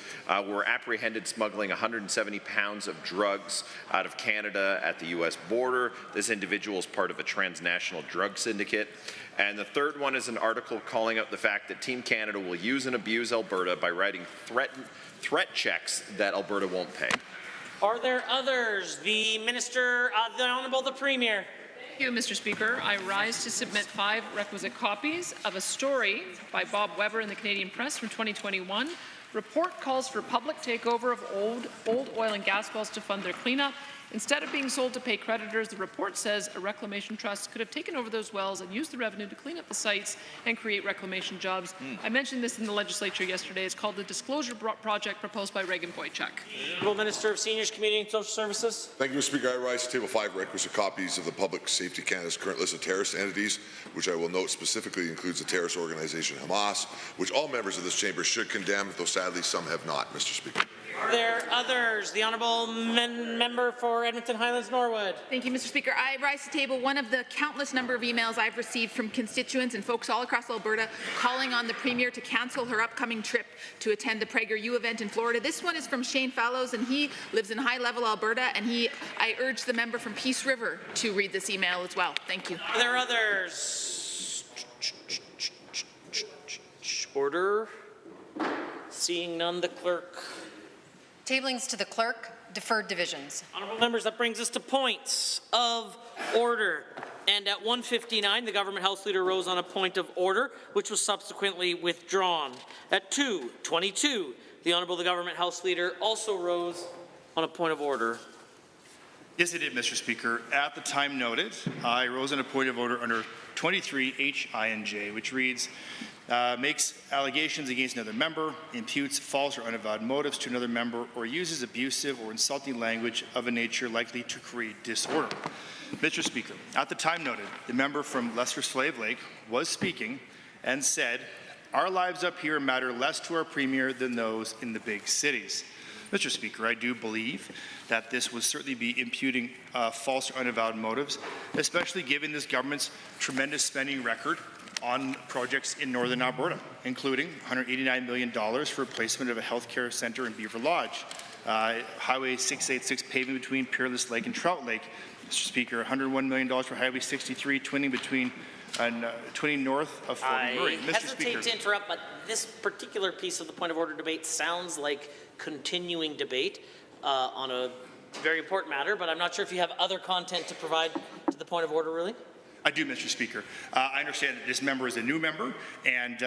were apprehended smuggling 170 pounds of drugs out of Canada at the U.S. border. This individual is part of a transnational drug syndicate. And the third one is an article calling out the fact that Team Canada will use and abuse Alberta by writing threat checks that Alberta won't pay. Are there others? The Minister, the Honourable the Premier. Thank you, Mr. Speaker. I rise to submit 5 requisite copies of a story by Bob Weber in the Canadian Press from 2021. Report calls for public takeover of old oil and gas wells to fund their cleanup. Instead of being sold to pay creditors, the report says a reclamation trust could have taken over those wells and used the revenue to clean up the sites and create reclamation jobs. I mentioned this in the legislature yesterday. It's called the Disclosure Project proposed by Reagan Boychuk. Honourable Minister of Seniors, Community and Social Services. Thank you, Mr. Speaker. I rise to table 5 requisite copies of the Public Safety Canada's current list of terrorist entities, which I will note specifically includes the terrorist organization Hamas, which all members of this chamber should condemn, though sadly some have not, Mr. Speaker. Are there others? The Honourable Member for Edmonton Highlands Norwood. Thank you, Mr. Speaker. I rise to table one of the countless number of emails I've received from constituents and folks all across Alberta calling on the Premier to cancel her upcoming trip to attend the Prager U event in Florida. This one is from Shane Fallows, and he lives in High Level, Alberta, and I urge the member from Peace River to read this email as well. Thank you. Are there others? Order. Seeing none, the clerk. Tablings to the clerk, deferred divisions. Honourable members, that brings us to points of order. And at 1:59, the government House Leader rose on a point of order, which was subsequently withdrawn. At 2:22, the Honourable Government House Leader also rose on a point of order. Yes, I did, Mr. Speaker. At the time noted, I rose on a point of order under 23(h)(i) which reads, makes allegations against another member, imputes false or unavowed motives to another member, or uses abusive or insulting language of a nature likely to create disorder. Mr. Speaker, at the time noted, the member from Leicester-Slave Lake was speaking and said, our lives up here matter less to our Premier than those in the big cities. Mr. Speaker, I do believe that this would certainly be imputing false or unavowed motives, especially given this government's tremendous spending record on projects in Northern Alberta, including $189 million for replacement of a healthcare centre in Beaver Lodge, Highway 686 paving between Peerless Lake and Trout Lake. Mr. Speaker, $101 million for Highway 63 twinning between and 20 north of Fort McMurray. I hesitate to interrupt, but this particular piece of the point of order debate sounds like continuing debate on a very important matter, but I'm not sure if you have other content to provide to the point of order, really. I do, Mr. Speaker. I understand that this member is a new member and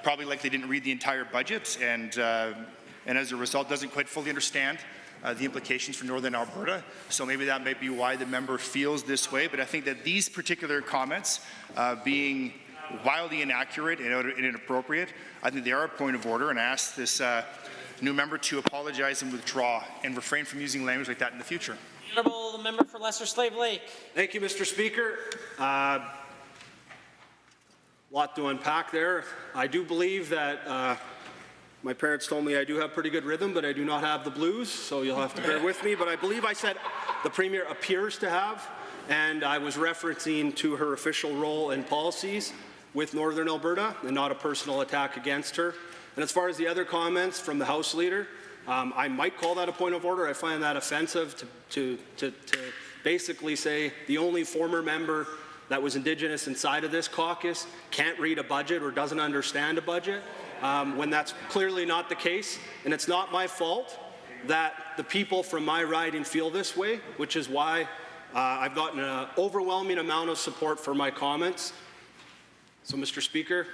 probably likely didn't read the entire budget and as a result doesn't quite fully understand the implications for Northern Alberta. So maybe that might be why the member feels this way. But I think that these particular comments being wildly inaccurate and inappropriate, I think they are a point of order, and I ask this new member to apologize and withdraw and refrain from using language like that in the future. Honourable member for Lesser Slave Lake. Thank you, Mr. Speaker. Lot to unpack there. I do believe that my parents told me I do have pretty good rhythm, but I do not have the blues, so you'll have to bear with me. But I believe I said the Premier appears to have, and I was referencing to her official role and policies with Northern Alberta and not a personal attack against her. And as far as the other comments from the House Leader, I might call that a point of order. I find that offensive to basically say the only former member that was Indigenous inside of this caucus can't read a budget or doesn't understand a budget, when that's clearly not the case. And it's not my fault that the people from my riding feel this way, which is why I've gotten an overwhelming amount of support for my comments. So, Mr. Speaker,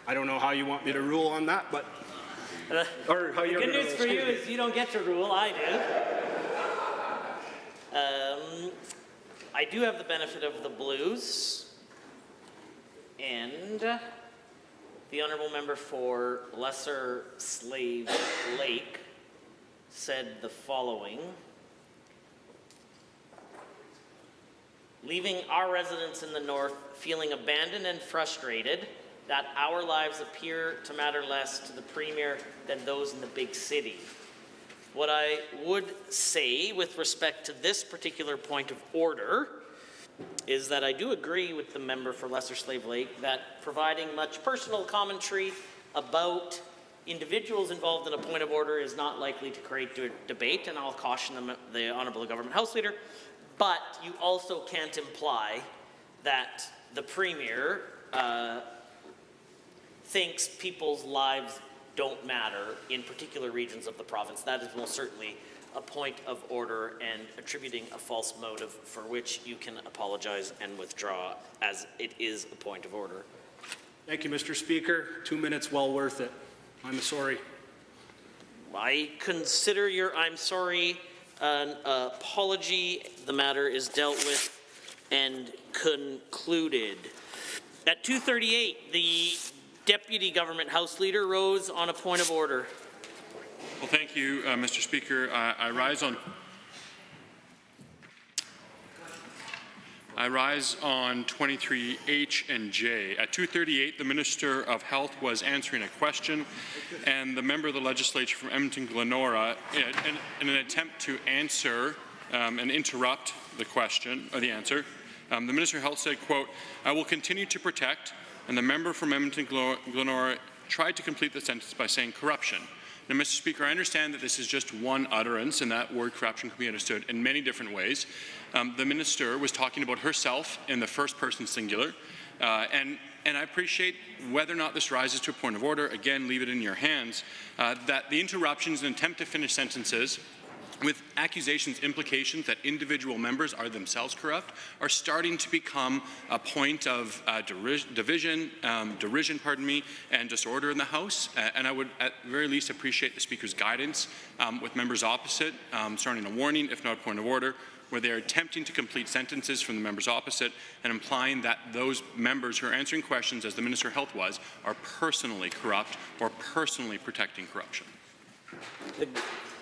I don't know how you want me to rule on that, but or how the good news for you is you don't get to rule, I do. I do have the benefit of the blues, and the honourable member for Lesser Slave Lake said the following: leaving our residents in the north feeling abandoned and frustrated that our lives appear to matter less to the Premier than those in the big city. What I would say with respect to this particular point of order is that I do agree with the member for Lesser Slave Lake that providing much personal commentary about individuals involved in a point of order is not likely to create debate, and I'll caution the Honourable Government House Leader, but you also can't imply that the Premier thinks people's lives don't matter in particular regions of the province. That is most certainly a point of order and attributing a false motive for which you can apologize and withdraw, as it is a point of order. Thank you, Mr. Speaker. 2 minutes well worth it. I'm sorry. I consider your I'm sorry an apology. The matter is dealt with and concluded. At 2:38, the Deputy Government House Leader rose on a point of order. Well, thank you, Mr. Speaker. I rise on 23H and J. At 2:38, the Minister of Health was answering a question, and the member of the legislature from Edmonton-Glenora, in an attempt to answer and interrupt the question or the answer, the Minister of Health said, quote, "I will continue to protect," and the member from Edmonton-Glenora tried to complete the sentence by saying corruption. Now, Mr. Speaker, I understand that this is just one utterance, and that word corruption can be understood in many different ways. The minister was talking about herself in the first person singular, and I appreciate whether or not this rises to a point of order, again, leave it in your hands, that the interruptions and attempt to finish sentences with accusations, implications that individual members are themselves corrupt are starting to become a point of derision, and disorder in the House. And I would at the very least appreciate the Speaker's guidance with members opposite, starting a warning, if not a point of order, where they are attempting to complete sentences from the members opposite and implying that those members who are answering questions, as the Minister of Health was, are personally corrupt or personally protecting corruption. The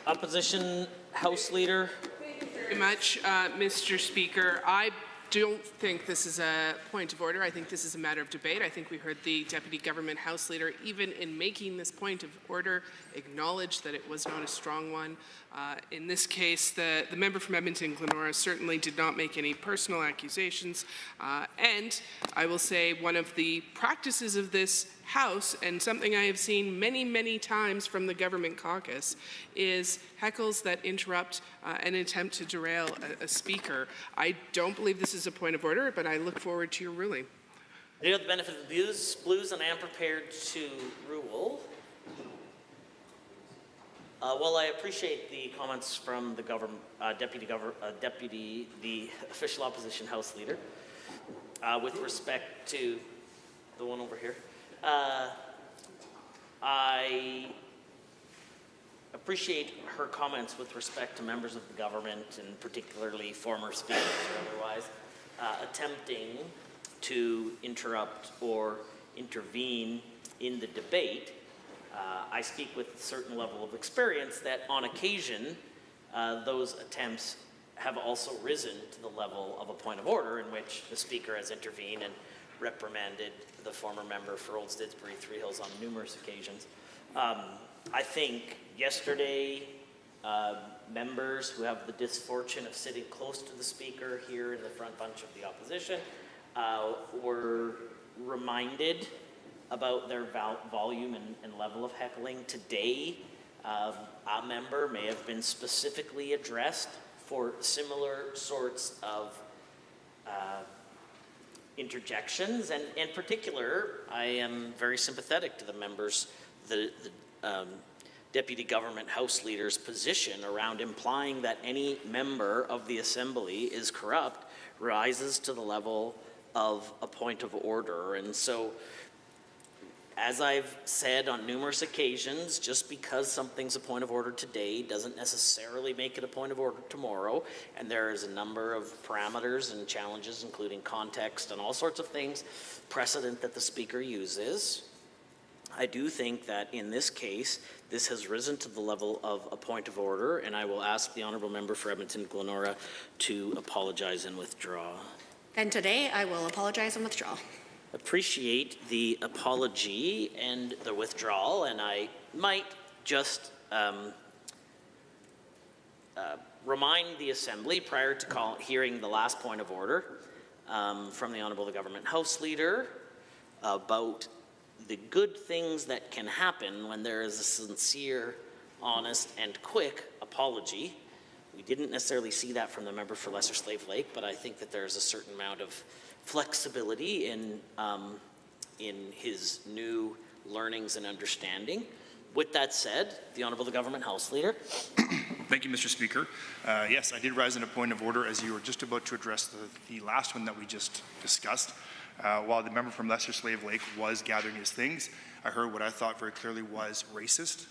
Opposition House Leader. Thank you very much, Mr. Speaker. I don't think this is a point of order. I think this is a matter of debate. I think we heard the Deputy Government House Leader, even in making this point of order, acknowledge that it was not a strong one. In this case, the member from Edmonton-Glenora certainly did not make any personal accusations. And I will say one of the practices of this House, and something I have seen many, many times from the Government Caucus, is heckles that interrupt and attempt to derail a speaker. I don't believe this is a point of order, but I look forward to your ruling. I do have the benefit of the blues, and I am prepared to rule. Well, I appreciate the comments from the the official opposition House Leader with respect to the one over here. I appreciate her comments with respect to members of the government, and particularly former speakers or otherwise, attempting to interrupt or intervene in the debate. I speak with a certain level of experience that on occasion those attempts have also risen to the level of a point of order in which the Speaker has intervened and reprimanded the former member for Old Stitsbury Three Hills on numerous occasions. I think yesterday members who have the misfortune of sitting close to the Speaker here in the front bunch of the opposition were reminded about their volume and level of heckling. Today, a member may have been specifically addressed for similar sorts of interjections, and in particular, I am very sympathetic to the members, the Deputy Government House Leader's position around implying that any member of the Assembly is corrupt rises to the level of a point of order. And so, as I've said on numerous occasions, just because something's a point of order today doesn't necessarily make it a point of order tomorrow, and there is a number of parameters and challenges, including context and all sorts of things, precedent that the Speaker uses. I do think that in this case, this has risen to the level of a point of order, and I will ask the Honourable Member for Edmonton-Glenora to apologize and withdraw. Then today, I will apologize and withdraw. Appreciate the apology and the withdrawal, and I might just remind the Assembly prior to hearing the last point of order from the Honourable Government House Leader about the good things that can happen when there is a sincere, honest, and quick apology. We didn't necessarily see that from the member for Lesser Slave Lake, but I think that there's a certain amount of flexibility in his new learnings and understanding. With that said, the Honourable Government House Leader. Thank you, Mr. Speaker. Yes, I did rise in a point of order as you were just about to address the last one that we just discussed. While the member from Lesser Slave Lake was gathering his things, I heard what I thought very clearly was racist,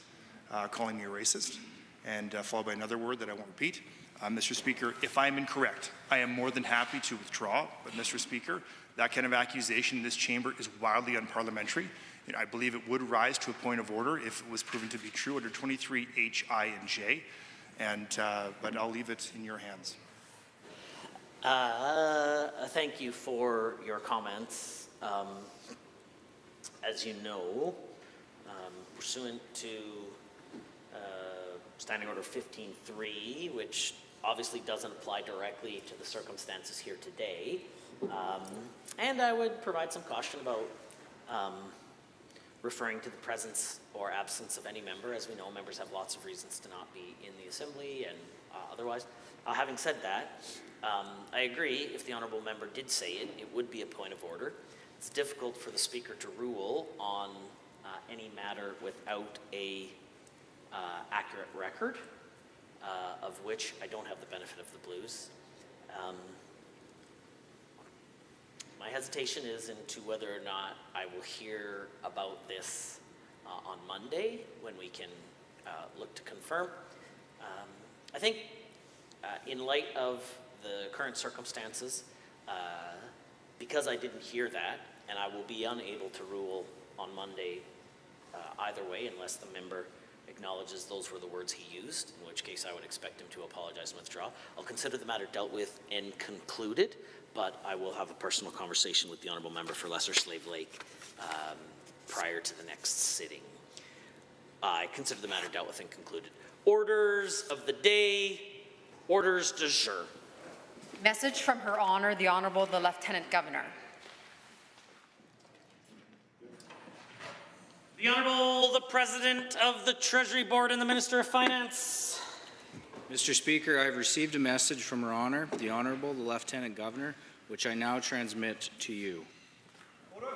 calling me a racist, and followed by another word that I won't repeat. Mr. Speaker, if I am incorrect, I am more than happy to withdraw, but Mr. Speaker, that kind of accusation in this chamber is wildly unparliamentary. And I believe it would rise to a point of order if it was proven to be true under 23H, I, and J, but I'll leave it in your hands. Thank you for your comments. As you know, pursuant to Standing Order 15.3, which obviously doesn't apply directly to the circumstances here today, and I would provide some caution about referring to the presence or absence of any member. As we know, members have lots of reasons to not be in the Assembly and otherwise. Having said that, I agree, if the Honourable Member did say it, it would be a point of order. It's difficult for the Speaker to rule on any matter without a accurate record, of which I don't have the benefit of the blues. My hesitation is into whether or not I will hear about this on Monday when we can look to confirm. I think in light of the current circumstances, because I didn't hear that, and I will be unable to rule on Monday either way unless the member acknowledges those were the words he used, in which case I would expect him to apologize and withdraw. I'll consider the matter dealt with and concluded, but I will have a personal conversation with the Honourable Member for Lesser Slave Lake prior to the next sitting. I consider the matter dealt with and concluded. Orders of the day, orders du jour. Message from Her Honour, the Honourable the Lieutenant Governor. The Honourable the President of the Treasury Board and the Minister of Finance. Mr. Speaker, I have received a message from Her Honour, the Honourable the Lieutenant Governor, which I now transmit to you. The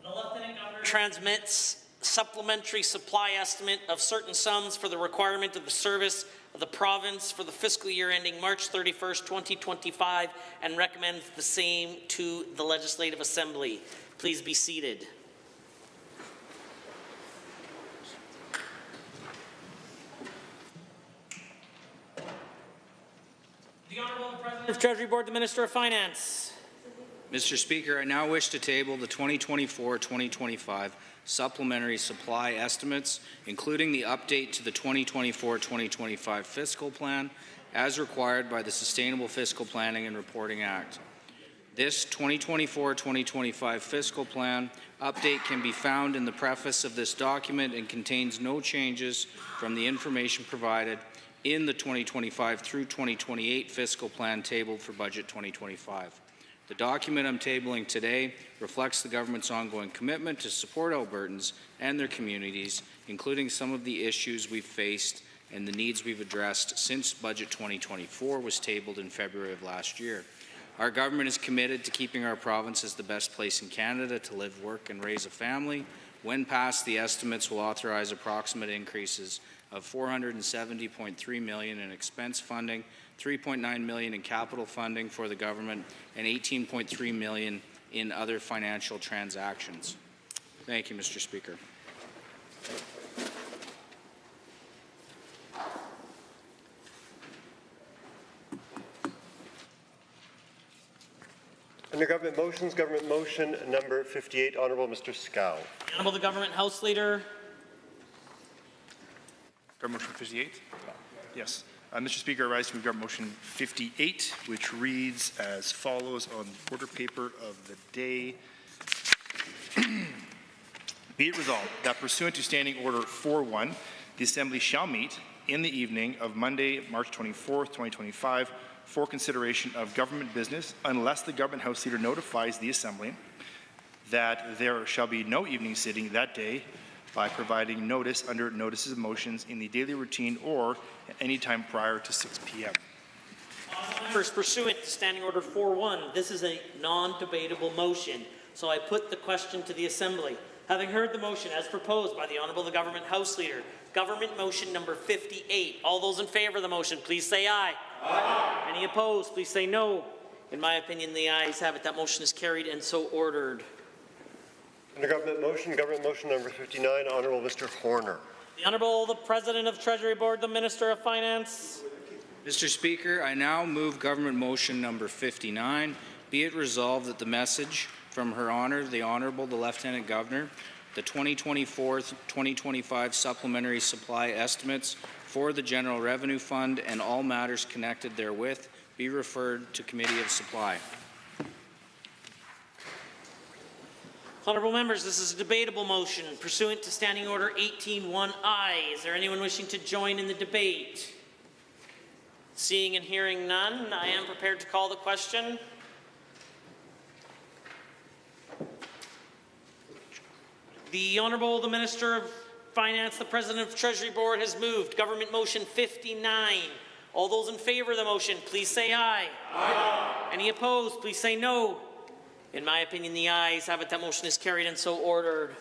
Lieutenant Governor transmits supplementary supply estimate of certain sums for the requirement of the service of the province for the fiscal year ending March 31st, 2025, and recommends the same to the Legislative Assembly. Please be seated. The Honourable President of Treasury Board, the Minister of Finance. Mr. Speaker, I now wish to table the 2024-2025 supplementary supply estimates, including the update to the 2024-2025 fiscal plan, as required by the Sustainable Fiscal Planning and Reporting Act. This 2024-2025 fiscal plan update can be found in the preface of this document and contains no changes from the information provided in the 2025 through 2028 fiscal plan tabled for Budget 2025. The document I'm tabling today reflects the government's ongoing commitment to support Albertans and their communities, including some of the issues we've faced and the needs we've addressed since Budget 2024 was tabled in February of last year. Our government is committed to keeping our province as the best place in Canada to live, work, and raise a family. When passed, the estimates will authorize approximate increases of $470.3 million in expense funding, $3.9 million in capital funding for the government, and $18.3 million in other financial transactions. Thank you, Mr. Speaker. Under government motions, government motion number 58, Honourable Mr. Scow. Honourable the Government House Leader. Government motion 58? Yes. Mr. Speaker, I rise to move government motion 58, which reads as follows on the order paper of the day. Be it resolved that pursuant to Standing Order 4.1, the Assembly shall meet in the evening of Monday, March 24th, 2025, for consideration of government business, unless the Government House Leader notifies the Assembly that there shall be no evening sitting that day by providing notice under notices of motions in the daily routine or at any time prior to 6 p.m. Members, pursuant to Standing Order 4.1, this is a non-debatable motion, so I put the question to the Assembly. Having heard the motion as proposed by the Honourable the Government House Leader, Government Motion number 58, all those in favour of the motion, please say aye. Aye. Any opposed, please say no. In my opinion, the ayes have it. That motion is carried and so ordered. Under government motion number 59, Honourable Mr. Horner. The Honourable the President of Treasury Board, the Minister of Finance. Mr. Speaker, I now move government motion number 59. Be it resolved that the message from Her Honour, the Honourable the Lieutenant Governor, the 2024-2025 supplementary supply estimates for the General Revenue Fund and all matters connected therewith be referred to Committee of Supply. Honourable members, this is a debatable motion pursuant to Standing Order 18.1I. Is there anyone wishing to join in the debate? Seeing and hearing none, I am prepared to call the question. The Honourable the Minister of Finance, the President of Treasury Board, has moved Government Motion 59. All those in favour of the motion, please say aye. Aye. Any opposed, please say no. In my opinion, the ayes have it. That motion is carried and so ordered.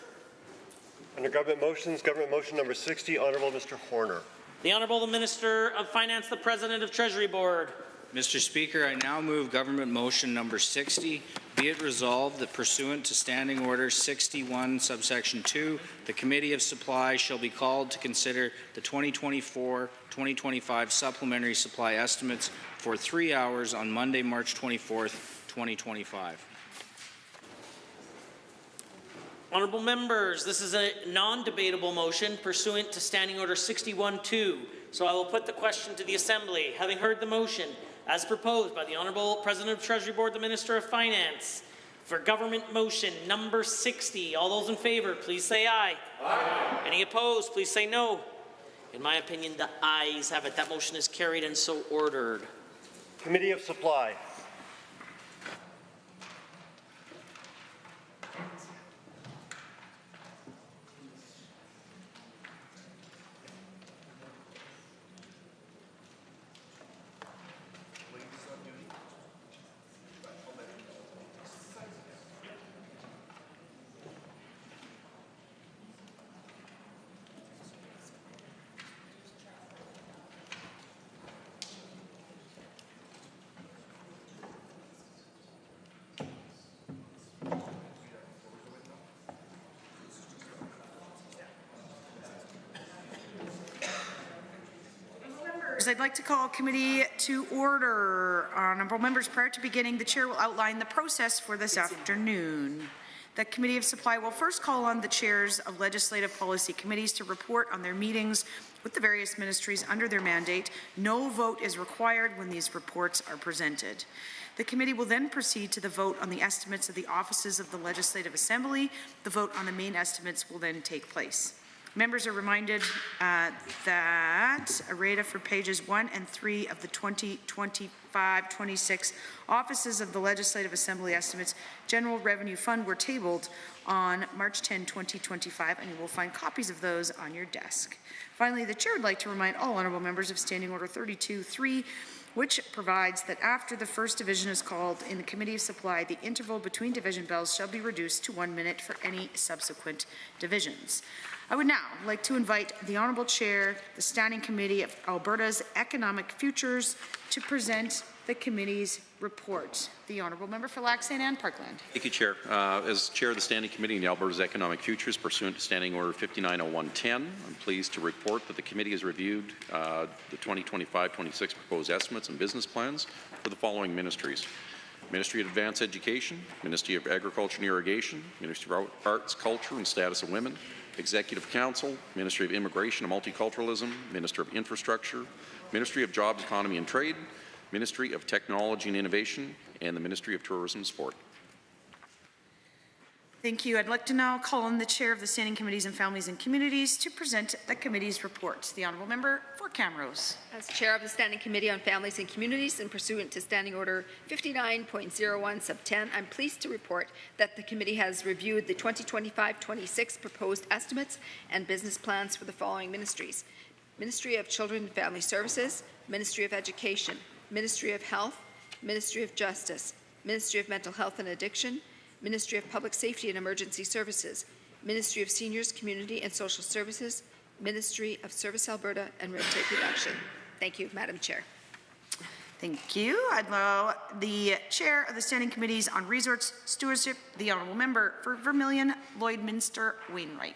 Under government motions, government motion number 60, Honourable Mr. Horner. The Honourable the Minister of Finance, the President of Treasury Board. Mr. Speaker, I now move government motion number 60. Be it resolved that pursuant to Standing Order 61, subsection 2, the Committee of Supply shall be called to consider the 2024-2025 supplementary supply estimates for 3 hours on Monday, March 24th, 2025. Honourable members, this is a non-debatable motion pursuant to Standing Order 61.2. So I will put the question to the Assembly. Having heard the motion, as proposed by the Honourable President of Treasury Board, the Minister of Finance, for Government Motion number 60. All those in favour, please say aye. Aye. Any opposed, please say no. In my opinion, the ayes have it. That motion is carried and so ordered. Committee of Supply. Members, I'd like to call committee to order. Honourable members, prior to beginning, the chair will outline the process for this afternoon. The Committee of Supply will first call on the chairs of legislative policy committees to report on their meetings with the various ministries under their mandate. No vote is required when these reports are presented. The committee will then proceed to the vote on the estimates of the offices of the Legislative Assembly. The vote on the main estimates will then take place. Members are reminded that errata for pages 1 and 3 of the 2025-26 Offices of the Legislative Assembly Estimates General Revenue Fund were tabled on March 10, 2025, and you will find copies of those on your desk. Finally, the chair would like to remind all honourable members of Standing Order 32.3, which provides that after the first division is called in the Committee of Supply, the interval between division bells shall be reduced to 1 minute for any subsequent divisions. I would now like to invite the Honourable Chair, the Standing Committee of Alberta's Economic Futures, to present the committee's report. The Honourable Member for Lac St. Anne Parkland. Thank you, Chair. As Chair of the Standing Committee in the Alberta's Economic Futures, pursuant to Standing Order 590110, I'm pleased to report that the committee has reviewed the 2025-26 proposed estimates and business plans for the following ministries: Ministry of Advanced Education, Ministry of Agriculture and Irrigation, Ministry of Arts, Culture and Status of Women, Executive Council, Ministry of Immigration and Multiculturalism, Minister of Infrastructure, Ministry of Jobs, Economy and Trade, Ministry of Technology and Innovation, and the Ministry of Tourism and Sport. Thank you. I'd like to now call on the Chair of the Standing Committees on Families and Communities to present the committee's report. The Honourable Member for Camrose. As Chair of the Standing Committee on Families and Communities and pursuant to Standing Order 59.01 sub 10, I'm pleased to report that the committee has reviewed the 2025-26 proposed estimates and business plans for the following ministries: Ministry of Children and Family Services, Ministry of Education, Ministry of Health, Ministry of Justice, Ministry of Mental Health and Addiction, Ministry of Public Safety and Emergency Services, Ministry of Seniors, Community and Social Services, Ministry of Service Alberta, and Red Tape Reduction. Thank you, Madam Chair. Thank you. I'd allow the Chair of the Standing Committees on Resource Stewardship, the Honourable Member for Vermilion, Lloydminster Wainwright.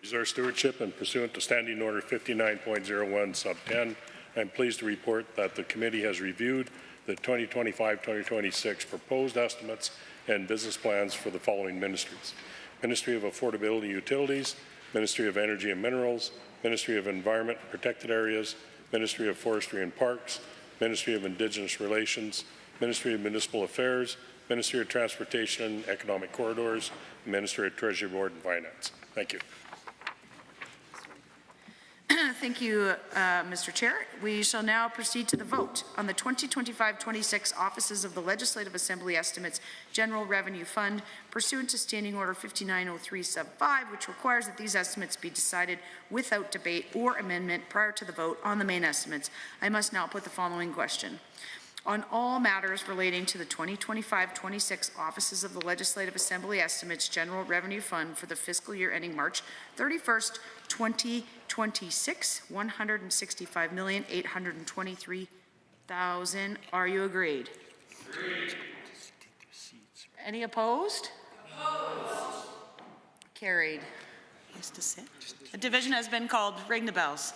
Resource Stewardship, and pursuant to Standing Order 59.01 sub 10, I'm pleased to report that the committee has reviewed the 2025-2026 proposed estimates and business plans for the following ministries: Ministry of Affordability Utilities, Ministry of Energy and Minerals, Ministry of Environment and Protected Areas, Ministry of Forestry and Parks, Ministry of Indigenous Relations, Ministry of Municipal Affairs, Ministry of Transportation and Economic Corridors, Ministry of Treasury Board and Finance. Thank you. Thank you, Mr. Chair. We shall now proceed to the vote on the 2025-26 Offices of the Legislative Assembly Estimates General Revenue Fund pursuant to Standing Order 5903 sub 5, which requires that these estimates be decided without debate or amendment prior to the vote on the main estimates. I must now put the following question. On all matters relating to the 2025-26 Offices of the Legislative Assembly Estimates General Revenue Fund for the fiscal year ending March 31st, 2026, $165,823,000. Are you agreed? Agreed. Any opposed? Opposed. Carried. Yes to sit. A division has been called. Ring the bells.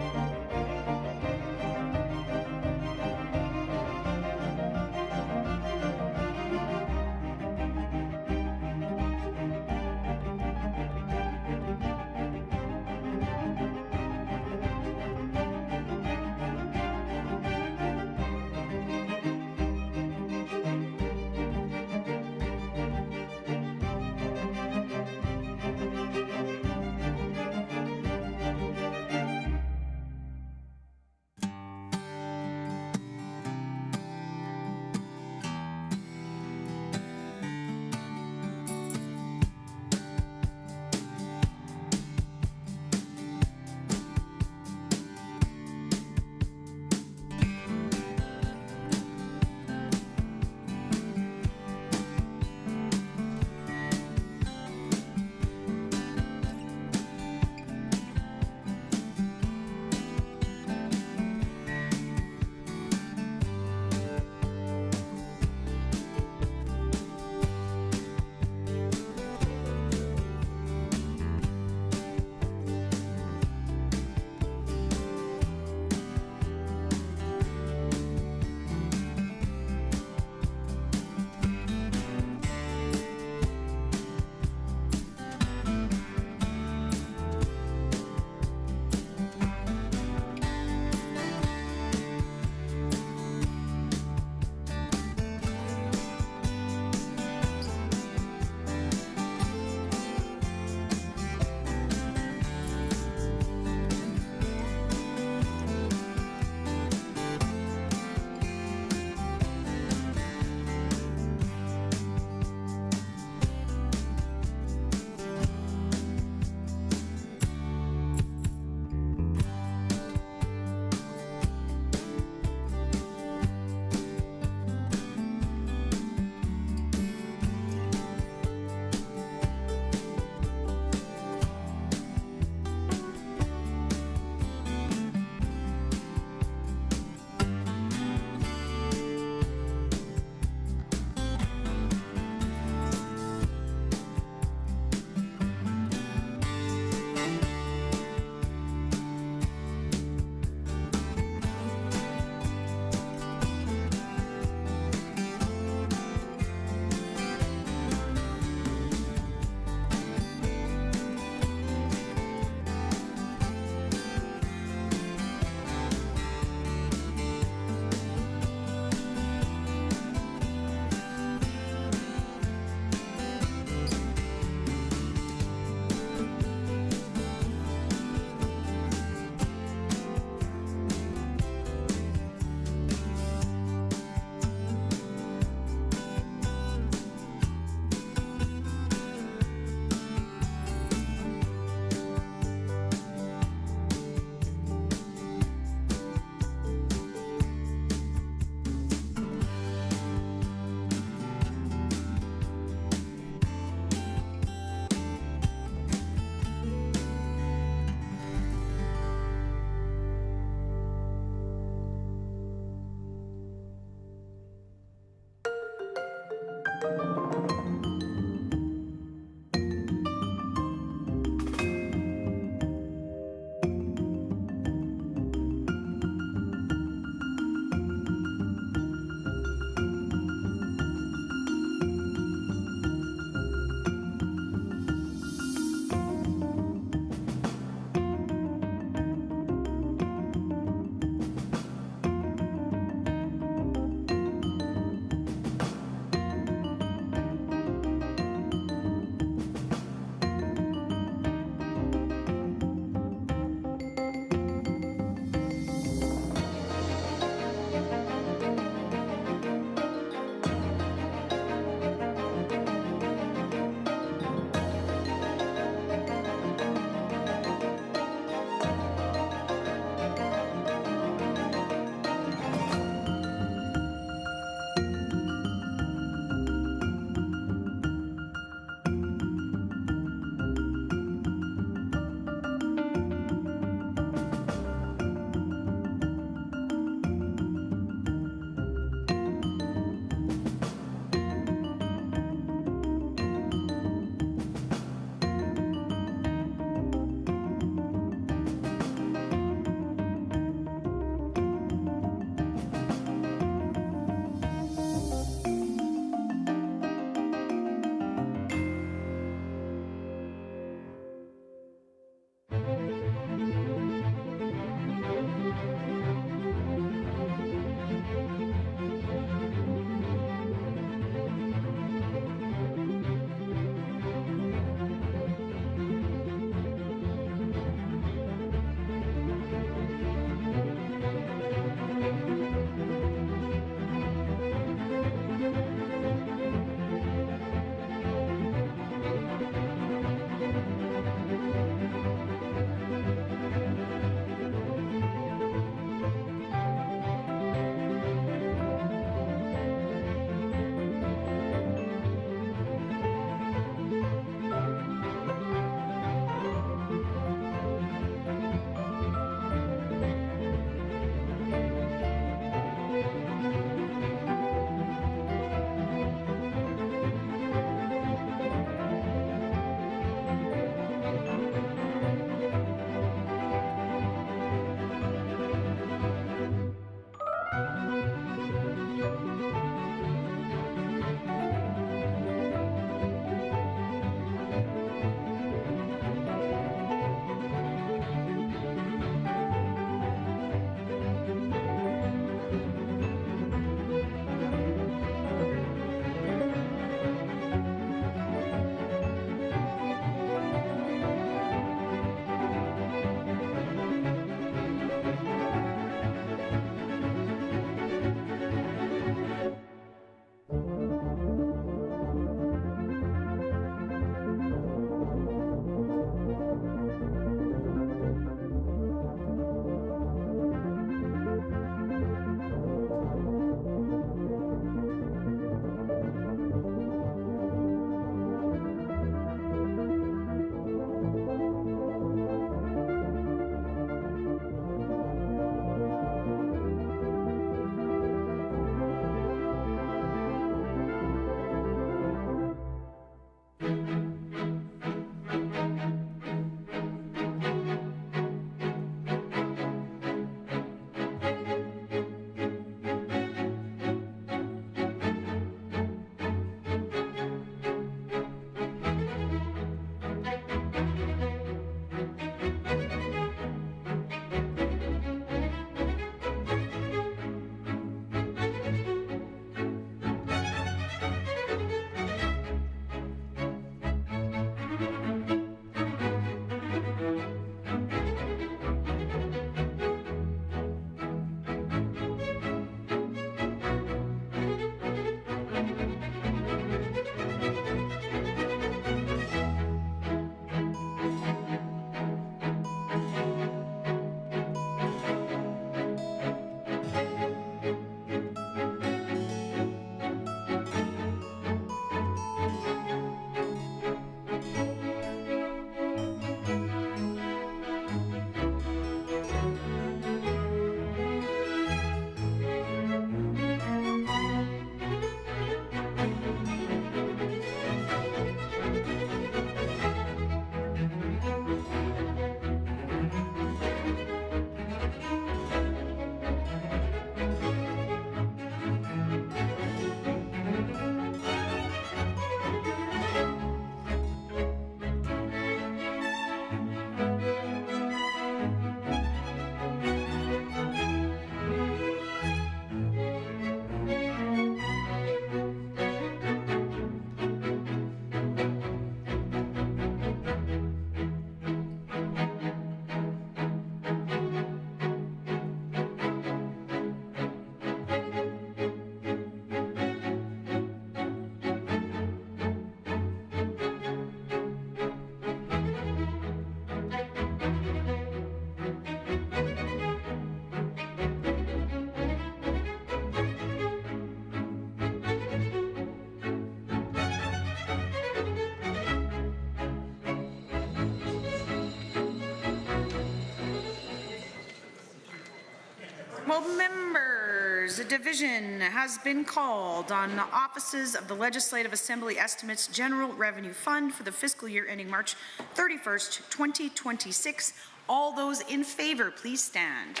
Honorable members, a division has been called on the offices of the Legislative Assembly Estimates General Revenue Fund for the fiscal year ending March 31st, 2026. All those in favor, please stand.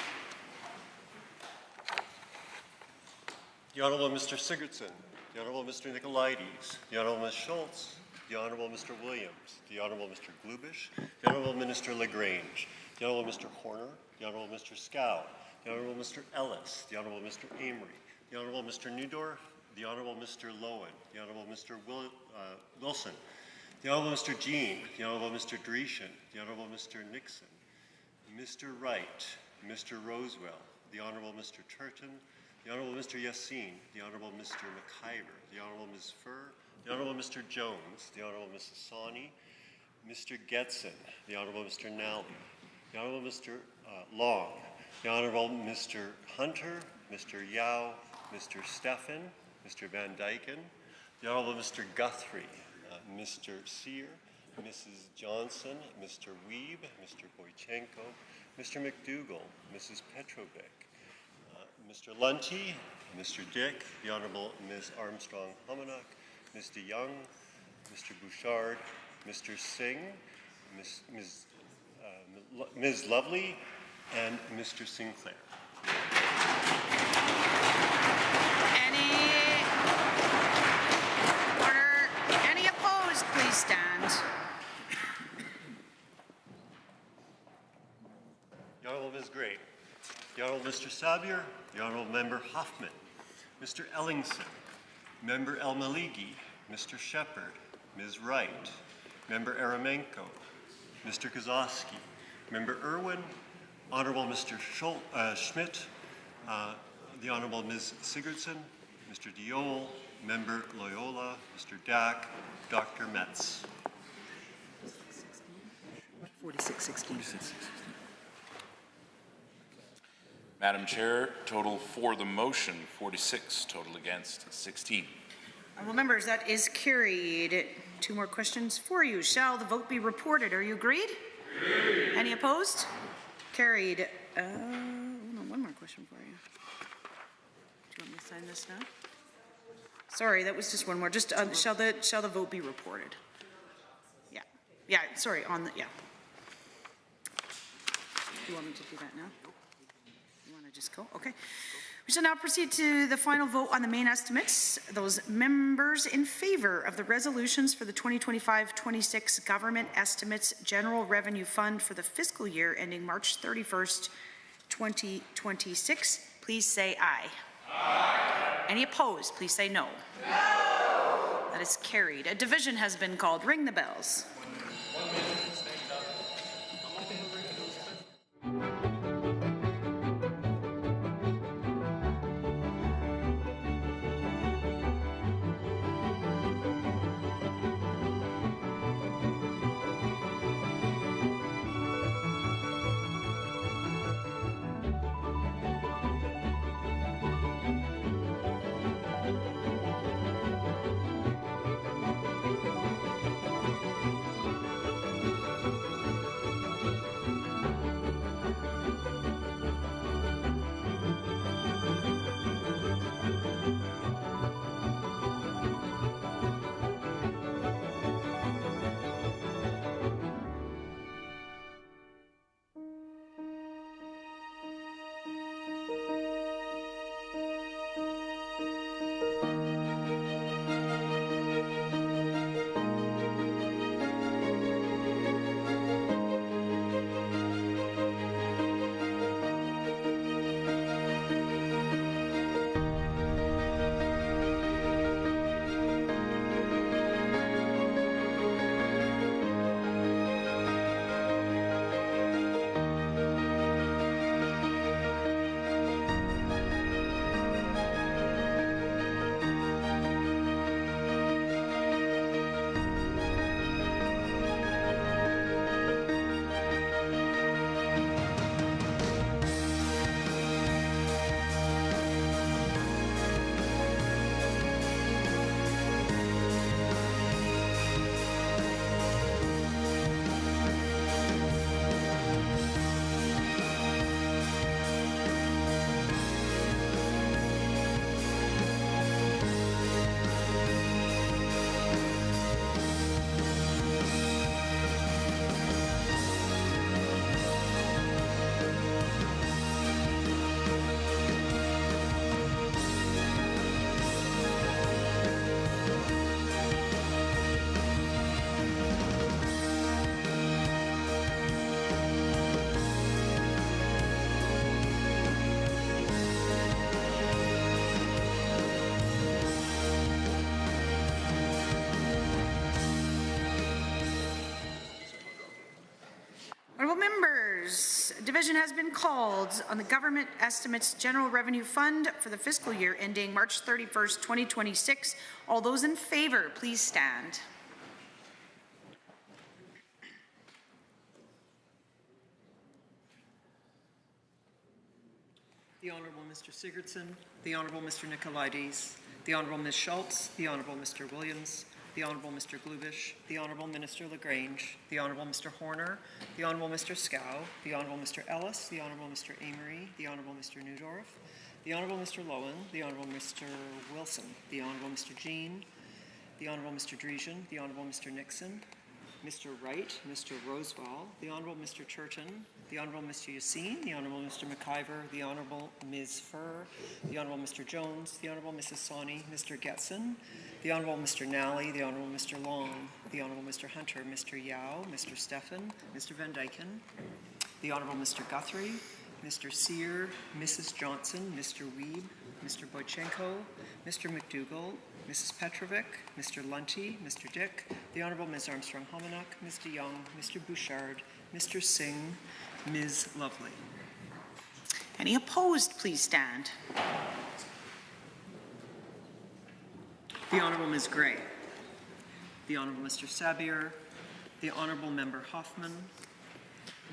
The Honourable Mr. Sigurdsson, the Honourable Mr. Nicolaides, the Honourable Ms. Schultz, the Honourable Mr. Williams, the Honourable Mr. Glubish, the Honourable Minister Lagrange, the Honourable Mr. Horner, the Honourable Mr. Scow, the Honourable Mr. Ellis, the Honourable Mr. Amory, the Honourable Mr. Neudorf, the Honourable Mr. Lowen, the Honourable Mr. Wilson, the Honourable Mr. Jean, the Honourable Mr. Dreeshen, the Honourable Mr. Nixon, Mr. Wright, Mr. Rosewell, the Honourable Mr. Turton, the Honourable Mr. Yassine, the Honourable Mr. McIver, the Honourable Ms. Furr, the Honourable Mr. Jones, the Honourable Mrs. Sawney, Mr. Getson, the Honourable Mr. Nally, the Honourable Mr. Long, the Honourable Mr. Hunter, Mr. Yao, Mr. Stephan, Mr. Van Dyken, the Honourable Mr. Guthrie, Mr. Sear, Mrs. Johnson, Mr. Weeb, Mr. Boychenko, Mr. McDougall, Mrs. Petrovic, Mr. Lunty, Mr. Dick, the Honourable Ms. Armstrong-Homenuk, Ms. DeYoung, Mr. Bouchard, Mr. Singh, Ms. Lovely, and Mr. Sinclair. Any opposed, please stand. The Honourable Ms. Gray, the Honourable Mr. Sabier, the Honourable Member Hoffman, Mr. Ellingson, Member El Maligi, Mr. Shepherd, Ms. Wright, Member Aramenko, Mr. Kozowski, Member Irwin, Honourable Mr. Schmidt, the Honourable Ms. Sigurdsson, Mr. Diol, Member Loyola, Mr. Dack, Dr. Metz. 4616. Madam Chair, total for the motion, 46, total against, 16. Honourable members, that is carried. Two more questions for you. Shall the vote be reported? Are you agreed? Agreed. Any opposed? Carried. Hold on, one more question for you. Do you want me to sign this now? Sorry, that was just one more. Just shall the vote be reported? Yeah. Sorry. Yeah. Do you want me to do that now? You want to just go? Okay. We shall now proceed to the final vote on the main estimates. Those members in favor of the resolutions for the 2025-26 Government Estimates General Revenue Fund for the fiscal year ending March 31st, 2026, please say aye. Aye. Any opposed, please say no. No. That is carried. A division has been called. Ring the bells. division has been called on the Government Estimates General Revenue Fund for the fiscal year ending March 31st, 2026. All those in favor, please stand. The Honourable Mr. Sigurdsson, the Honourable Mr. Nicolaides, the Honourable Ms. Schultz, the Honourable Mr. Williams, the Honourable Mr. Glubish, the Honourable Minister Lagrange, the Honourable Mr. Horner, the Honourable Mr. Scow, the Honourable Mr. Ellis, the Honourable Mr. Amory, the Honourable Mr. Newdorf, the Honourable Mr. Lowen, the Honourable Mr. Wilson, the Honourable Mr. Jean, the Honourable Mr. Dreesian, the Honourable Mr. Nixon, Mr. Wright, Mr. Rosewall, the Honourable Mr. Churton, the Honourable Mr. Yassine, the Honourable Mr. McIver, the Honourable Ms. Furr, the Honourable Mr. Jones, the Honourable Mrs. Sawney, Mr. Getson, the Honourable Mr. Nally, the Honourable Mr. Long, the Honourable Mr. Hunter, Mr. Yao, Mr. Stephan, Mr. Van Dyken, the Honourable Mr. Guthrie, Mr. Sear, Mrs. Johnson, Mr. Wiebe, Mr. Boychenko, Mr. McDougall, Mrs. Petrovic, Mr. Lunty, Mr. Dick, the Honourable Ms. Armstrong-Hominack, Ms. de Young, Mr. Bouchard, Mr. Singh, Ms. Lovely. Any opposed, please stand. The Honourable Ms. Gray, the Honourable Mr. Sabier, the Honourable Member Hoffman,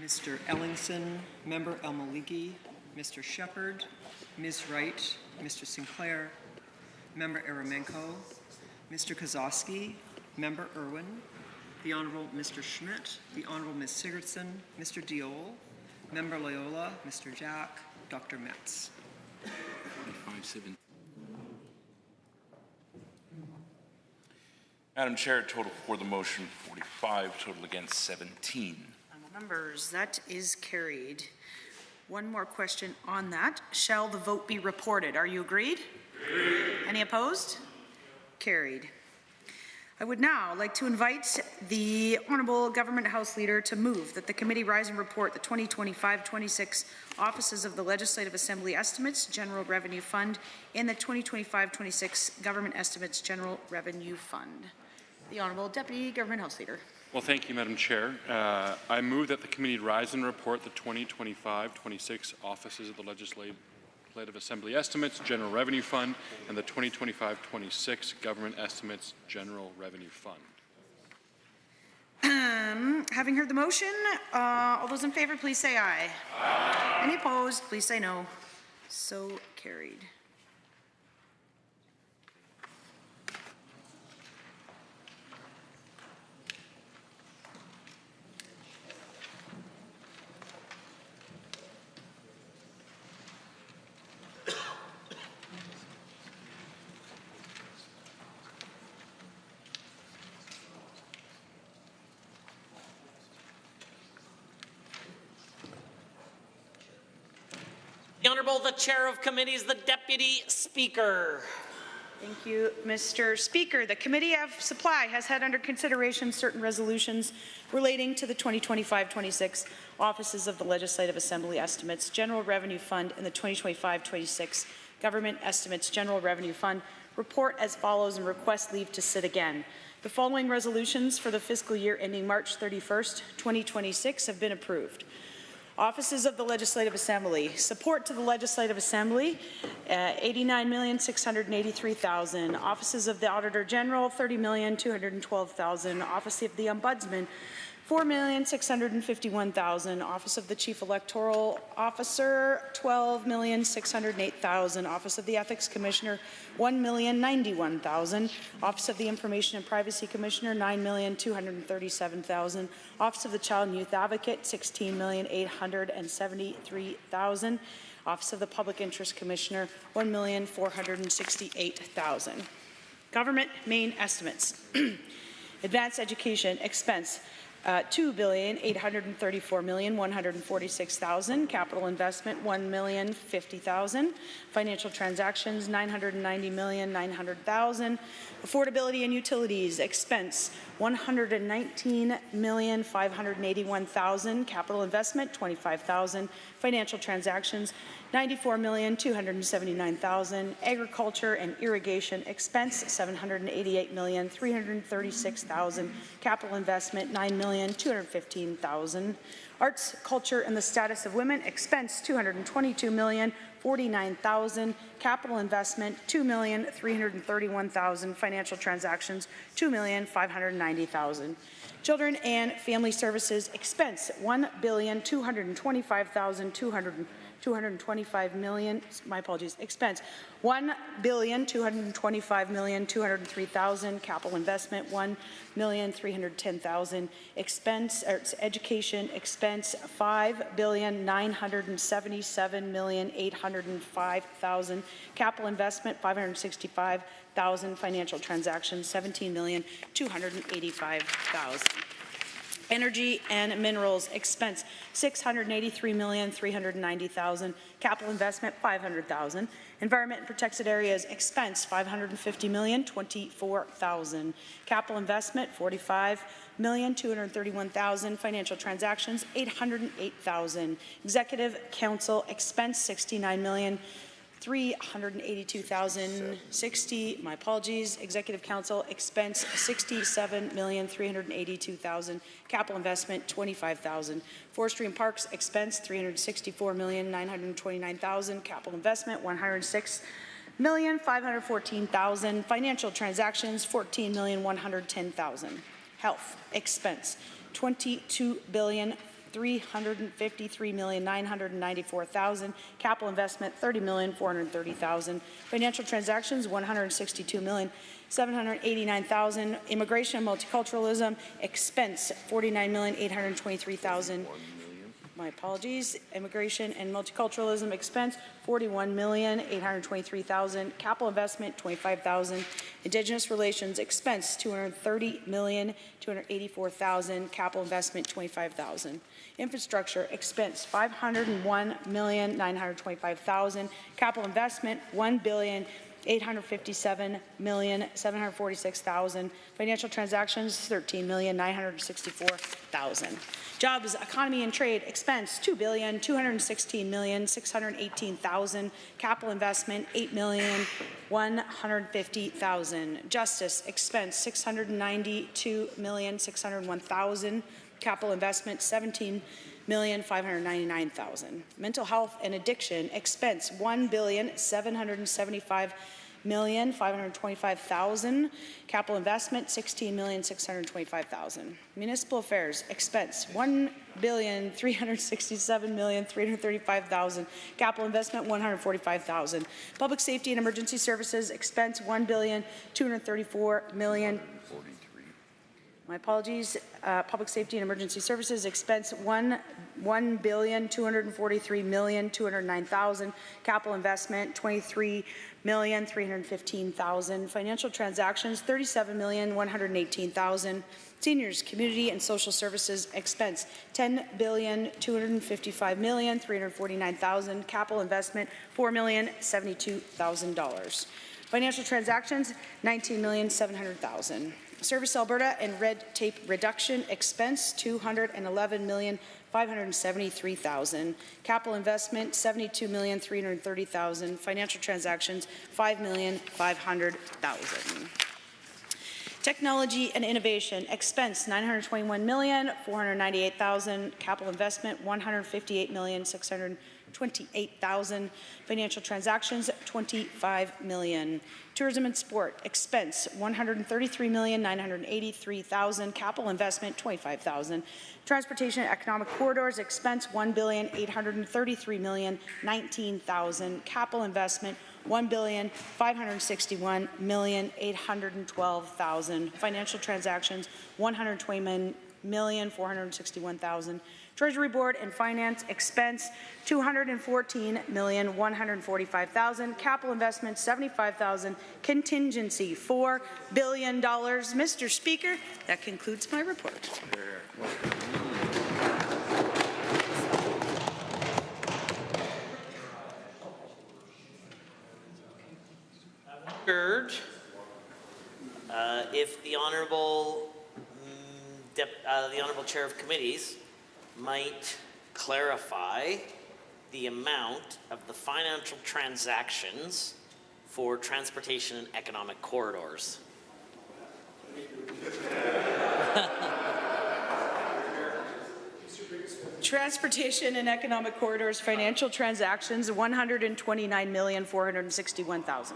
Mr. Ellingson, Member El-Maliki, Mr. Shepherd, Ms. Wright, Mr. Sinclair, Member Eremenko, Mr. Kozowski, Member Irwin, the Honourable Mr. Schmidt, the Honourable Ms. Sigurdsson, Mr. Diol, Member Loyola, Mr. Jack, Dr. Metz. 45-7. Madam Chair, total for the motion 45, total against 17. On the members, that is carried. One more question on that. Shall the vote be reported? Are you agreed? Agreed. Any opposed? Carried. I would now like to invite the Honourable Government House Leader to move that the committee rise and report the 2025-26 Offices of the Legislative Assembly Estimates General Revenue Fund and the 2025-26 Government Estimates General Revenue Fund. The Honourable Deputy Government House Leader. Well, thank you, Madam Chair. I move that the committee rise and report the 2025-26 Offices of the Legislative Assembly Estimates General Revenue Fund and the 2025-26 Government Estimates General Revenue Fund. Having heard the motion, all those in favor, please say aye. Aye. Any opposed, please say no. So carried. The Honourable, the Chair of Committees, the Deputy Speaker. Thank you, Mr. Speaker. The Committee of Supply has had under consideration certain resolutions relating to the 2025-26 Offices of the Legislative Assembly Estimates General Revenue Fund and the 2025-26 Government Estimates General Revenue Fund report as follows and request leave to sit again. The following resolutions for the fiscal year ending March 31st, 2026 have been approved. Offices of the Legislative Assembly. Support to the Legislative Assembly, $89,683,000. Offices of the Auditor General, $30,212,000. Office of the Ombudsman, $4,651,000. Office of the Chief Electoral Officer, $12,608,000. Office of the Ethics Commissioner, $1,091,000. Office of the Information and Privacy Commissioner, $9,237,000. Office of the Child and Youth Advocate, $16,873,000. Office of the Public Interest Commissioner, $1,468,000. Government main estimates. Advanced education expense, $2,834,146,000. Capital investment, $1,050,000. Financial transactions, $990,900,000. Affordability and utilities expense, $119,581,000. Capital investment, $25,000. Financial transactions, $94,279,000. Agriculture and irrigation expense, $788,336,000. Capital investment, $9,215,000. Arts, culture, and the status of women expense, $222,049,000. Capital investment, $2,331,000. Financial transactions, $2,590,000. Children and family services expense, $225 million, my apologies, expense, $1,225,203,000, capital investment, $1,310,000, expense, education expense, $5,977,805,000, capital investment, $565,000, financial transactions, $17,285,000. Energy and minerals expense, $683,390,000. Capital investment, $500,000. Environment and protected areas expense, $550,024,000. Capital investment, $45,231,000. Financial transactions, $808,000. Executive council expense, $69,382,060. My apologies. Executive council expense, $67,382,000. Capital investment, $25,000. Forestry and parks expense, $364,929,000. Capital investment, $106,514,000. Financial transactions, $14,110,000. Health expense, $22,353,994,000. Capital investment, $30,430,000. Financial transactions, $162,789,000. Immigration and multiculturalism expense, $49,823,000. My apologies. Immigration and multiculturalism expense, $41,823,000. Capital investment, $25,000. Indigenous relations expense, $230,284,000. Capital investment, $25,000. Infrastructure expense, $501,925,000. Capital investment, $1,857,746,000. Financial transactions, $13,964,000. Jobs, economy, and trade expense, $2,216,618,000. Capital investment, $8,150,000. Justice expense, $692,601,000. Capital investment, $17,599,000. Mental health and addiction expense, $1,775,525,000. Capital investment, $16,625,000. Municipal affairs expense, $1,367,335,000. Capital investment, $145,000. Public safety and emergency services expense, $1,234,000,000. My apologies. Public safety and emergency services expense, $1,243,209,000. Capital investment, $23,315,000. Financial transactions, $37,118,000. Seniors, community, and social services expense, $10,255,349,000. Capital investment, $4,072,000. Financial transactions, $19,700,000. Service Alberta and red tape reduction expense, $211,573,000. Capital investment, $72,330,000. Financial transactions, $5,500,000. Technology and innovation expense, $921,498,000. Capital investment, $158,628,000. Financial transactions, $25 million. Tourism and sport expense, $133,983,000. Capital investment, $25,000. Transportation and economic corridors expense, $1,833,019,000. Capital investment, $1,561,812,000. Financial transactions, $120,461,000. Treasury Board and Finance expense, $214,145,000. Capital investment, $75,000. Contingency, $4 billion. Mr. Speaker, that concludes my report. If the honourable Chair of Committees might clarify the amount of the financial transactions for transportation and economic corridors. Transportation and economic corridors financial transactions, $129,461,000.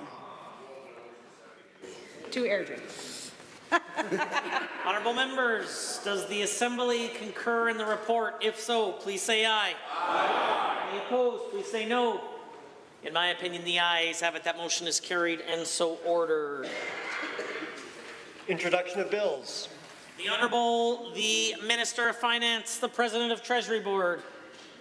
To Airdrie. Honourable members, does the Assembly concur in the report? If so, please say aye. Aye. Any opposed, please say no. In my opinion, the ayes have it. That motion is carried and so ordered. Introduction of bills. The Honourable the Minister of Finance, the President of Treasury Board.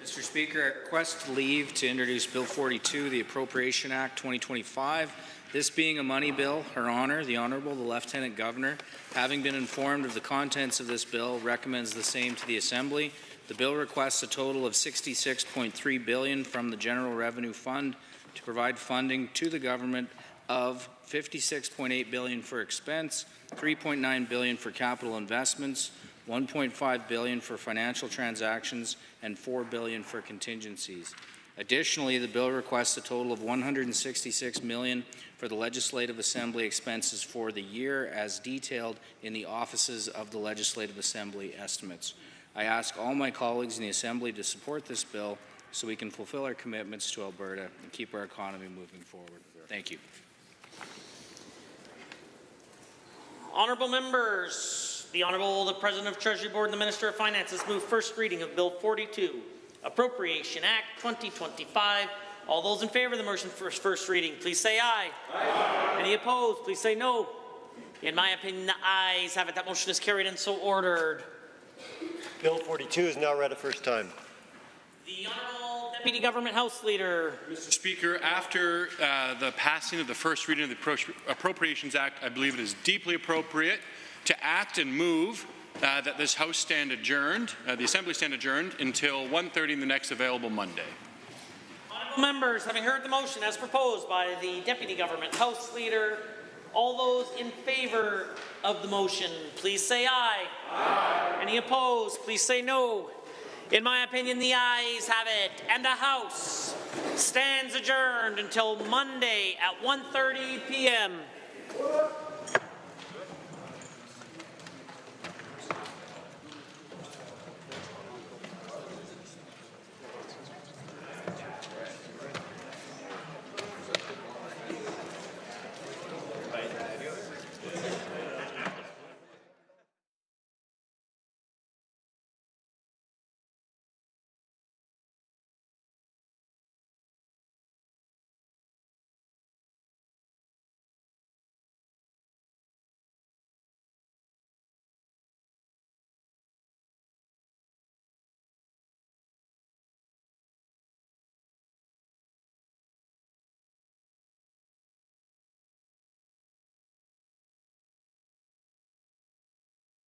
Mr. Speaker, I request leave to introduce Bill 42, the Appropriation Act 2025. This being a money bill, Her Honour, the Honourable, the Lieutenant Governor, having been informed of the contents of this bill, recommends the same to the Assembly. The bill requests a total of $66.3 billion from the General Revenue Fund to provide funding to the government of $56.8 billion for expense, $3.9 billion for capital investments, $1.5 billion for financial transactions, and $4 billion for contingencies. Additionally, the bill requests a total of $166 million for the Legislative Assembly expenses for the year as detailed in the offices of the Legislative Assembly estimates. I ask all my colleagues in the Assembly to support this bill so we can fulfill our commitments to Alberta and keep our economy moving forward. Thank you. Honourable members, the Honourable the President of Treasury Board and the Minister of Finance has moved first reading of Bill 42, Appropriation Act 2025. All those in favour of the motion for first reading, please say aye. Aye. Any opposed, please say no. In my opinion, the ayes have it. That motion is carried and so ordered. Bill 42 is now read a first time. The Honourable Deputy Government House Leader. Mr. Speaker, after the passing of the first reading of the Appropriations Act, I believe it is deeply appropriate to act and move that this House stand adjourned, the Assembly stand adjourned until 1:30 the next available Monday. Honourable members, having heard the motion as proposed by the Deputy Government House Leader, all those in favour of the motion, please say aye. Aye. Any opposed, please say no. In my opinion, the ayes have it, and the House stands adjourned until Monday at 1:30 p.m.